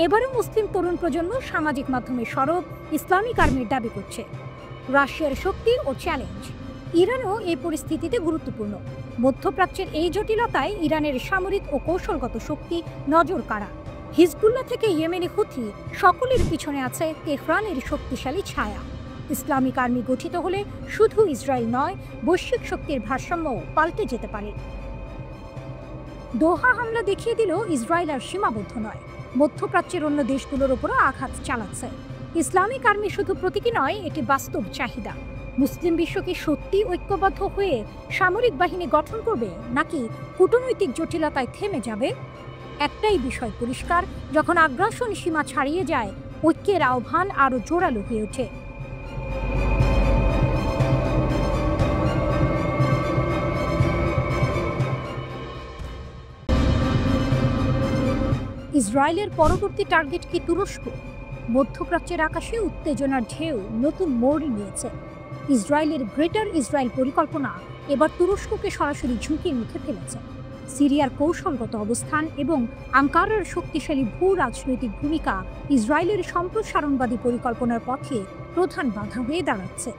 এবারও মুসলিম তরুণ প্রজন্ম সামাজিক মাধ্যমে সরব ইসলামিক আর্মির দাবি করছে। রাশিয়ার শক্তি ও চ্যালেঞ্জ। ইরানও এই পরিস্থিতিতে গুরুত্বপূর্ণ। মধ্যপ্রাচ্যের এই জটিলতায় ইরানের সামরিক ও কৌশলগত শক্তি নজর কাড়া। হিজবুল্লাহ থেকে ইয়েমেনি হুথি, সকলের পিছনে আছে তেহরানের শক্তিশালী ছায়া। ইসলামিক আর্মি গঠিত হলে শুধু ইসরায়েল নয়, বৈশ্বিক শক্তির ভারসাম্যও পাল্টে যেতে পারে। দোহা হামলা দেখিয়ে দিল ইসরায়েল আর সীমাবদ্ধ নয়, মধ্যপ্রাচ্যের অন্য দেশগুলোর উপরও আঘাত চালাচ্ছে। ইসলামিক আর্মি শুধু প্রতীকী নয়, এটি বাস্তব চাহিদা। মুসলিম বিশ্ব কি সত্যি ঐক্যবদ্ধ হয়ে সামরিক বাহিনী গঠন করবে, নাকি কূটনৈতিক জটিলতায় থেমে যাবে? একটাই বিষয় পরিষ্কার, যখন আগ্রাসন সীমা ছাড়িয়ে যায়, ঐক্যের আহ্বান আরও জোরালো হয়ে ওঠে। ইসরায়েলের পরবর্তী টার্গেট কি তুরস্ক? মধ্যপ্রাচ্যের আকাশে উত্তেজনার ঢেউ নতুন মোড় নিয়েছে। ইসরায়েলের গ্রেটার ইসরায়েল পরিকল্পনা এবার তুরস্ককে সরাসরি ঝুঁকির মুখে ফেলেছে। সিরিয়ার কৌশলগত অবস্থান এবং আঙ্কারার শক্তিশালী ভূ রাজনৈতিক ভূমিকা ইসরায়েলের সম্প্রসারণবাদী পরিকল্পনার পথে প্রধান বাধা হয়ে দাঁড়াচ্ছে।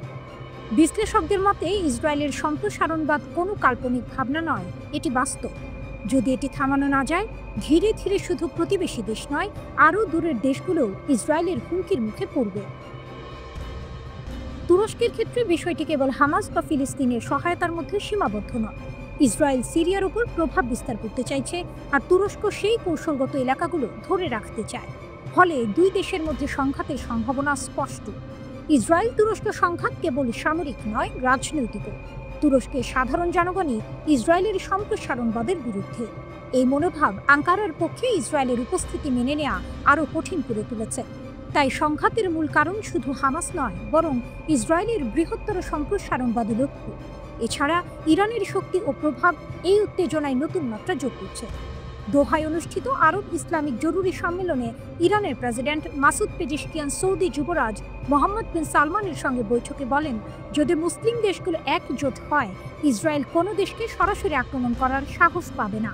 বিশ্লেষকদের মতে ইসরায়েলের সম্প্রসারণবাদ কোনো কাল্পনিক ভাবনা নয়, এটি বাস্তব। যদি এটি থামানো না যায়, ধীরে ধীরে শুধু প্রতিবেশী দেশ নয়, আরও দূরের দেশগুলো ইসরায়েলের হুমকির মুখে পড়বে। তুরস্কের ক্ষেত্রে বিষয়টি কেবল হামাস বা ফিলিস্তিনের সহায়তার মধ্যে সীমাবদ্ধ নয়। ইসরায়েল সিরিয়ার উপর প্রভাব বিস্তার করতে চাইছে, আর তুরস্ক সেই কৌশলগত এলাকাগুলো ধরে রাখতে চায়। ফলে দুই দেশের মধ্যে সংঘাতের সম্ভাবনা স্পষ্ট। ইসরায়েল তুরস্ক সংঘাত কেবল সামরিক নয়, রাজনৈতিকও। তুরস্কের সাধারণ জনগণই ইসরায়েলের সম্প্রসারণবাদের বিরুদ্ধে। এই মনোভাব আঙ্কারার পক্ষে ইসরায়েলের উপস্থিতি মেনে নেওয়া আরও কঠিন করে তুলেছে। তাই সংঘাতের মূল কারণ শুধু হামাস নয়, বরং ইসরায়েলের বৃহত্তর সম্প্রসারণবাদী লক্ষ্য। এছাড়া ইরানের শক্তি ও প্রভাব এই উত্তেজনায় নতুন মাত্রা যোগ করছে। দোহায় অনুষ্ঠিত আরব ইসলামিক জরুরি সম্মেলনে ইরানের প্রেসিডেন্ট মাসুদ পেজিশকিয়ান সৌদি যুবরাজ মোহাম্মদ বিন সালমানের সঙ্গে বৈঠকে বলেন, যদি মুসলিম দেশগুলো একজোট হয়, ইসরায়েল কোনো দেশকে সরাসরি আক্রমণ করার সাহস পাবে না।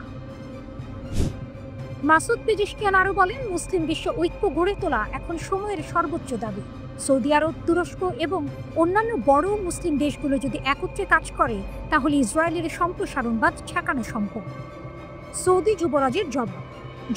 মাসুদ পেজিশকিয়ান আরও বলেন, মুসলিম বিশ্ব ঐক্য গড়ে তোলা এখন সময়ের সর্বোচ্চ দাবি। সৌদি আরব, তুরস্ক এবং অন্যান্য বড় মুসলিম দেশগুলো যদি একত্রে কাজ করে, তাহলে ইসরায়েলের সম্প্রসারণবাদ ঠেকানো সম্ভব। সৌদি যুবরাজের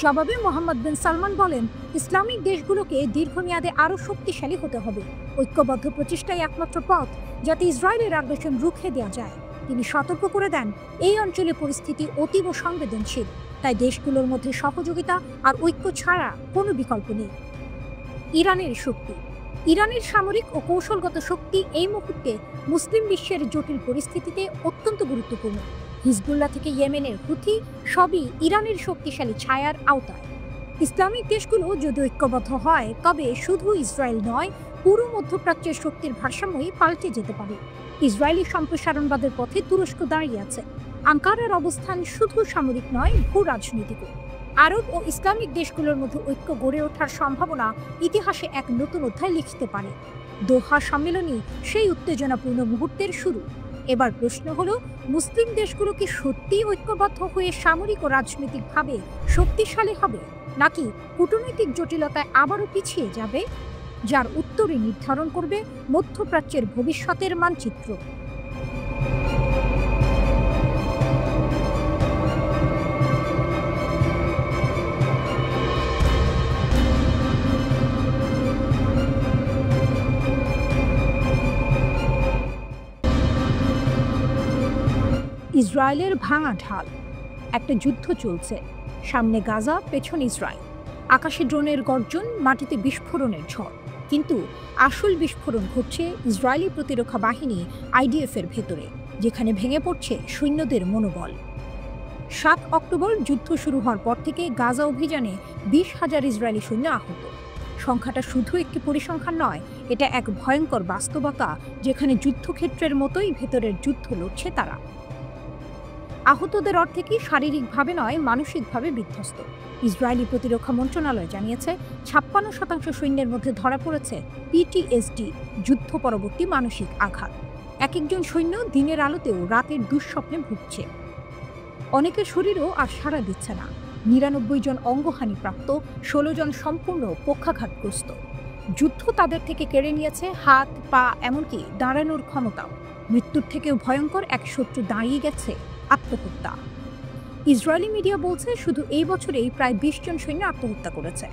জবাবে মোহাম্মদ বিন সালমান বলেন, ইসলামিক দেশগুলোকে দীর্ঘমেয়াদে আরও শক্তিশালী হতে হবে। ঐক্যবদ্ধ প্রচেষ্টাই একমাত্র পথ, যাতে ইসরায়েলের আগ্রাসন রুখে দেওয়া যায়। তিনি সতর্ক করে দেন, এই অঞ্চলে পরিস্থিতি অতীব সংবেদনশীল, তাই দেশগুলোর মধ্যে সহযোগিতা আর ঐক্য ছাড়া কোনো বিকল্প নেই। ইরানের শক্তি। ইরানের সামরিক ও কৌশলগত শক্তি এই মুহূর্তে মুসলিম বিশ্বের জটিল পরিস্থিতিতে অত্যন্ত গুরুত্বপূর্ণ। হিজবুল্লাহ থেকে ইয়েমেনের হুথি সবই ইরানের শক্তিশালী ছায়ার আওতায়। ইসলামিক দেশগুলো যদি ঐক্যবদ্ধ হয় তবে শুধু ইসরায়েল নয়, পুরো মধ্যপ্রাচ্যের শক্তির ভারসাম্যই পাল্টে যেতে পারে। ইসরায়েলি সম্প্রসারণবাদের পথে তুরস্ক দাঁড়িয়ে আছে। আঙ্কারার অবস্থান শুধু সামরিক নয়, ভূ রাজনৈতিকও। আরব ও ইসলামিক দেশগুলোর মধ্যে ঐক্য গড়ে ওঠার সম্ভাবনা ইতিহাসে এক নতুন অধ্যায় লিখতে পারে। দোহা সম্মেলনই সেই উত্তেজনাপূর্ণ মুহূর্তের শুরু। এবার প্রশ্ন হলো, মুসলিম দেশগুলো কি সত্যিই ঐক্যবদ্ধ হয়ে সামরিক ও রাজনৈতিকভাবে শক্তিশালী হবে, নাকি কূটনৈতিক জটিলতায় আবারও পিছিয়ে যাবে? যার উত্তরই নির্ধারণ করবে মধ্যপ্রাচ্যের ভবিষ্যতের মানচিত্র। ইসরায়েলের ভাঙা ঢাল। একটা যুদ্ধ চলছে, সামনে গাজা, পেছনে ইসরায়েল। আকাশে ড্রোনের গর্জন, মাটিতে বিস্ফোরণের ঝড়। কিন্তু আসল বিস্ফোরণ ঘটছে ইসরায়েলি প্রতিরক্ষা বাহিনী IDF এর ভেতরে, যেখানে ভেঙে পড়ছে সৈন্যদের মনোবল। 7 অক্টোবর যুদ্ধ শুরু হওয়ার পর থেকে গাজা অভিযানে 20,000 ইসরায়েলি সৈন্য আহত। সংখ্যাটা শুধু একটি পরিসংখ্যান নয়, এটা এক ভয়ঙ্কর বাস্তবতা, যেখানে যুদ্ধক্ষেত্রের মতোই ভেতরের যুদ্ধ লড়ছে তারা। আহতদের অর্ধেকই শারীরিকভাবে নয়, মানসিকভাবে বিধ্বস্ত। ইসরায়েলি প্রতিরক্ষা মন্ত্রণালয় জানিয়েছে 56% সৈন্যের মধ্যে ধরা পড়েছে PTSD, যুদ্ধ পরবর্তী মানসিক আঘাত। এক একজন সৈন্য দিনের আলোতেও রাতের দুঃস্বপ্নে ভুগছে। অনেকের শরীরও আর সাড়া দিচ্ছে না। 99 জন অঙ্গহানিপ্রাপ্ত, 16 জন সম্পূর্ণ পক্ষাঘাতগ্রস্ত। যুদ্ধ তাদের থেকে কেড়ে নিয়েছে হাত, পা, এমনকি দাঁড়ানোর ক্ষমতাও। মৃত্যুর থেকেও ভয়ঙ্কর এক শত্রু দাঁড়িয়ে গেছে, আত্মহত্যা। ইসরায়েলি মিডিয়া বলছে শুধু এই বছরেই প্রায় 20 জন সৈন্য আত্মহত্যা করেছে।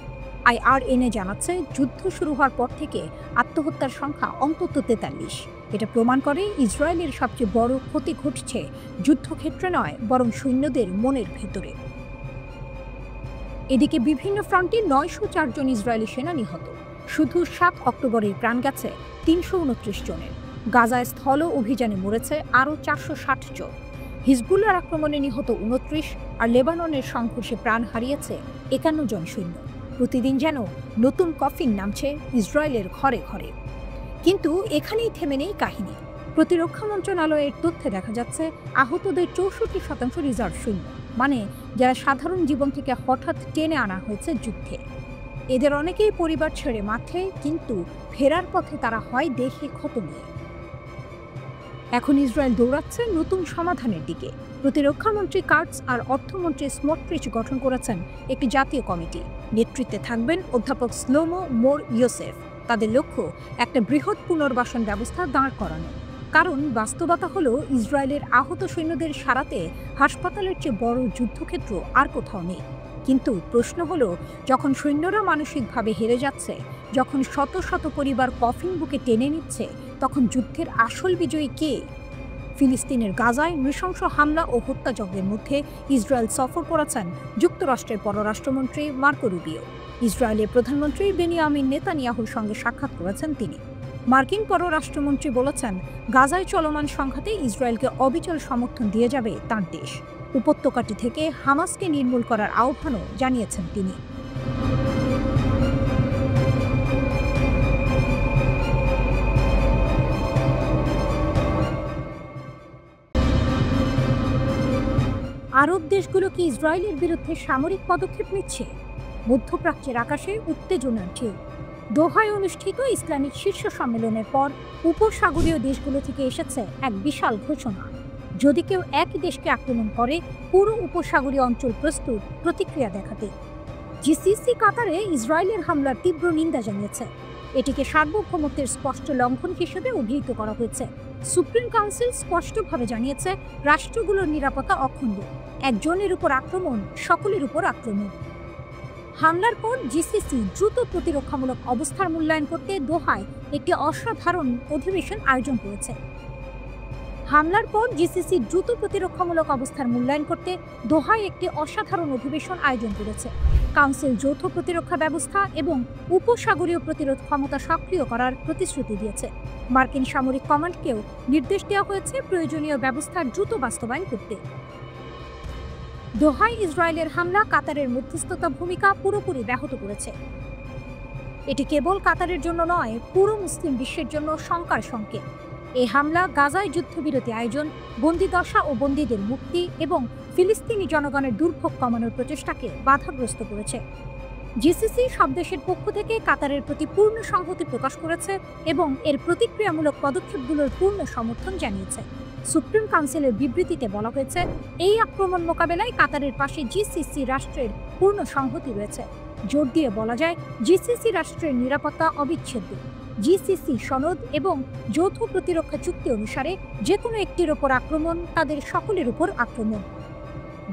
IRNA জানাচ্ছে যুদ্ধ শুরু হওয়ার পর থেকে আত্মহত্যার সংখ্যা অন্তত 43। এটা প্রমাণ করে ইসরায়েলের সবচেয়ে বড় ক্ষতি ঘটছে যুদ্ধক্ষেত্রে নয়, বরং সৈন্যদের মনের ভেতরে। এদিকে বিভিন্ন ফ্রন্টে 904 জন ইসরায়েলি সেনা নিহত। শুধু 7 অক্টোবরেই প্রাণ গেছে 329 জনের। গাজায় স্থল অভিযানে মরেছে আরও 460 জন। হিজবুল্লাহর আক্রমণে নিহত 29, আর লেবাননের সংঘর্ষে প্রাণ হারিয়েছে 51 জন সৈন্য। প্রতিদিন যেন নতুন কফিন নামছে ইসরায়েলের ঘরে ঘরে। কিন্তু এখানেই থেমে নেই কাহিনী। প্রতিরক্ষা মন্ত্রণালয়ের তথ্যে দেখা যাচ্ছে আহতদের 64% রিজার্ভ সৈন্য, মানে যারা সাধারণ জীবন থেকে হঠাৎ টেনে আনা হয়েছে যুদ্ধে। এদের অনেকেই পরিবার ছেড়ে মাঠে, কিন্তু ফেরার পথে তারা হয় দেহে ক্ষত নিয়ে। এখন ইসরায়েল দৌড়াচ্ছে নতুন সমাধানের দিকে। প্রতিরক্ষামন্ত্রী কার্টস আর অর্থমন্ত্রী স্মোট্রিচ গঠন করেছেন একটি জাতীয় কমিটি। নেতৃত্বে থাকবেন অধ্যাপক শ্লোমো মোর ইয়োসেফ। তাদের লক্ষ্য একটা বৃহৎ পুনর্বাসন ব্যবস্থা দাঁড় করানো। কারণ বাস্তবতা হলো, ইসরায়েলের আহত সৈন্যদের সারাতে হাসপাতালের চেয়ে বড় যুদ্ধক্ষেত্র আর কোথাও নেই। কিন্তু প্রশ্ন হলো, যখন সৈন্যরা মানসিকভাবে হেরে যাচ্ছে, যখন শত শত পরিবার কফিন বুকে টেনে নিচ্ছে, তখন যুদ্ধের আসল বিজয়ী কে? ফিলিস্তিনের গাজায় নৃশংস হামলা ও হত্যাযজ্ঞের মধ্যে ইসরায়েল সফর করেছেন যুক্তরাষ্ট্রের পররাষ্ট্রমন্ত্রী মার্কো রুবিও। ইসরায়েলের প্রধানমন্ত্রী বেনিয়ামিন নেতানিয়াহুর সঙ্গে সাক্ষাৎ করেছেন তিনি। মার্কিন পররাষ্ট্রমন্ত্রী বলেছেন, গাজায় চলমান সংঘাতে ইসরায়েলকে অবিচল সমর্থন দিয়ে যাবে তাঁর দেশ। উপত্যকাটি থেকে হামাসকে নির্মূল করার আহ্বানও জানিয়েছেন তিনি। আরব দেশগুলো কি ইসরায়েলের বিরুদ্ধে সামরিক পদক্ষেপ নিচ্ছে? মধ্যপ্রাচ্যের আকাশে উত্তেজনার ঢেউ। দোহায় অনুষ্ঠিত ইসলামিক শীর্ষ সম্মেলনের পর উপসাগরীয় দেশগুলো থেকে এসেছে এক বিশাল ঘোষণা। যদি কেউ এক দেশকে আক্রমণ করে, পুরো উপসাগরীয় অঞ্চল প্রস্তুত প্রতিক্রিয়া দেখাতে। GCC কাতারে ইসরায়েলের হামলার তীব্র নিন্দা জানিয়েছে। এটিকে সার্বভৌমত্বের স্পষ্ট লঙ্ঘন হিসেবে অভিহিত করা হয়েছে। সুপ্রিম কাউন্সিল স্পষ্টভাবে জানিয়েছে, রাষ্ট্রগুলোর নিরাপত্তা অখণ্ড। একজনের উপর আক্রমণ সকলের উপর আক্রমণ। হামলার পর GCC দ্রুত প্রতিরক্ষামূলক অবস্থার মূল্যায়ন করতে দোহায় একটি অসাধারণ অধিবেশন আয়োজন করেছে। হামলার পর জিসিসি দ্রুত প্রতিরক্ষামূলক অবস্থার মূল্যায়ন করতে দোহায় একটি অসাধারণ অধিবেশন আয়োজন করেছে। কাউন্সিল যৌথ প্রতিরক্ষা ব্যবস্থা এবং উপসাগরীয় প্রতিরোধ ক্ষমতা সক্রিয় করার প্রতিশ্রুতি দিয়েছে। মার্কিন সামরিক কমান্ডকেও নির্দেশ দেওয়া হয়েছে প্রয়োজনীয় ব্যবস্থা দ্রুত বাস্তবায়ন করতে। দোহায় ইসরায়েলের হামলা কাতারের মধ্যস্থতা ভূমিকা পুরোপুরি ব্যাহত করেছে। এটি কেবল কাতারের জন্য নয়, পুরো মুসলিম বিশ্বের জন্য শঙ্কার সংকেত। এই হামলা গাজায় যুদ্ধবিরতি আয়োজন, বন্দিদশা ও বন্দীদের মুক্তি এবং ফিলিস্তিনি জনগণের দুর্ভোগ কমানোর প্রচেষ্টাকে বাধাগ্রস্ত করেছে। জিসিসি সব দেশের পক্ষ থেকে কাতারের প্রতি পূর্ণ সংহতি প্রকাশ করেছে এবং এর প্রতিক্রিয়ামূলক পদক্ষেপগুলোর পূর্ণ সমর্থন জানিয়েছে। সুপ্রিম কাউন্সিলের বিবৃতিতে বলা হয়েছে, এই আক্রমণ মোকাবেলায় কাতারের পাশে জিসিসি রাষ্ট্রের পূর্ণ সংহতি রয়েছে। জোর দিয়ে বলা যায়, জিসিসি রাষ্ট্রের নিরাপত্তা অবিচ্ছেদ্য। জিসিসি সনদ এবং যৌথ প্রতিরক্ষা চুক্তি অনুসারে যে কোনো একটির ওপর আক্রমণ তাদের সকলের উপর আক্রমণ।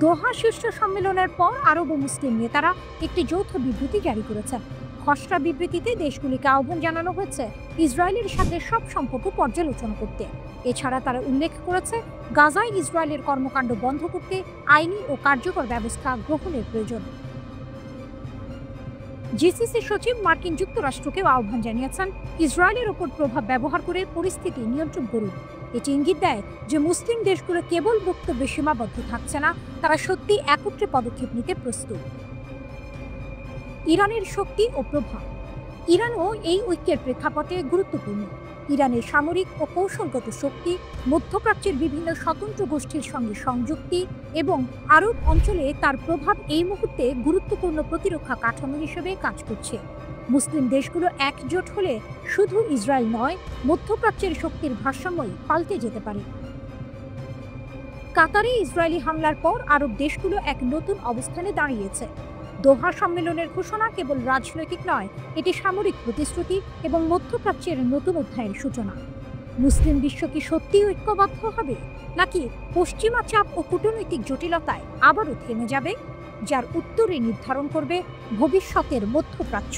দোহা শীর্ষ সম্মেলনের পর আরব ও মুসলিম নেতারা একটি যৌথ বিবৃতি জারি করেছেন। খসড়া বিবৃতিতে দেশগুলিকে আহ্বান জানানো হয়েছে ইসরায়েলের সাথে সব সম্পর্ক পর্যালোচনা করতে। এছাড়া তারা উল্লেখ করেছে, গাজায় ইসরায়েলের কর্মকাণ্ড বন্ধ করতে আইনি ও কার্যকর ব্যবস্থা গ্রহণের প্রয়োজন। জিসিসি সচিব মার্কিন যুক্তরাষ্ট্রকেও আহ্বান জানিয়েছেন, ইসরায়েলের ওপর প্রভাব ব্যবহার করে পরিস্থিতি নিয়ন্ত্রণ করুন। এটি ইঙ্গিত দেয় যে মুসলিম দেশগুলো কেবল বক্তব্যে সীমাবদ্ধ থাকছে না, তারা সত্যি একত্রে পদক্ষেপ নিতে প্রস্তুত। ইরানের শক্তি ও প্রভাব। ইরানও এই ঐক্যের প্রেক্ষাপটে গুরুত্বপূর্ণ। ইরানের সামরিক ও কৌশলগত শক্তি, মধ্যপ্রাচ্যের বিভিন্ন স্বতন্ত্র গোষ্ঠীর সঙ্গে সংযুক্তি এবং আরব অঞ্চলে তার প্রভাব এই মুহূর্তে গুরুত্বপূর্ণ প্রতিরক্ষা কাঠামো হিসেবে কাজ করছে। মুসলিম দেশগুলো একজোট হলে শুধু ইসরায়েল নয়, মধ্যপ্রাচ্যের শক্তির ভারসাম্যই পাল্টে যেতে পারে। কাতারে ইসরায়েলি হামলার পর আরব দেশগুলো এক নতুন অবস্থানে দাঁড়িয়েছে। দোহা সম্মেলনের ঘোষণা কেবল রাজনৈতিক নয়, এটি সামরিক প্রতিশ্রুতি এবং মধ্যপ্রাচ্যের নতুন অধ্যায়ের সূচনা। মুসলিম বিশ্ব কি সত্যিই ঐক্যবদ্ধ হবে, নাকি পশ্চিমা চাপ ও কূটনৈতিক জটিলতায় আবারও থেমে যাবে, যার উত্তরই নির্ধারণ করবে ভবিষ্যতের মধ্যপ্রাচ্য।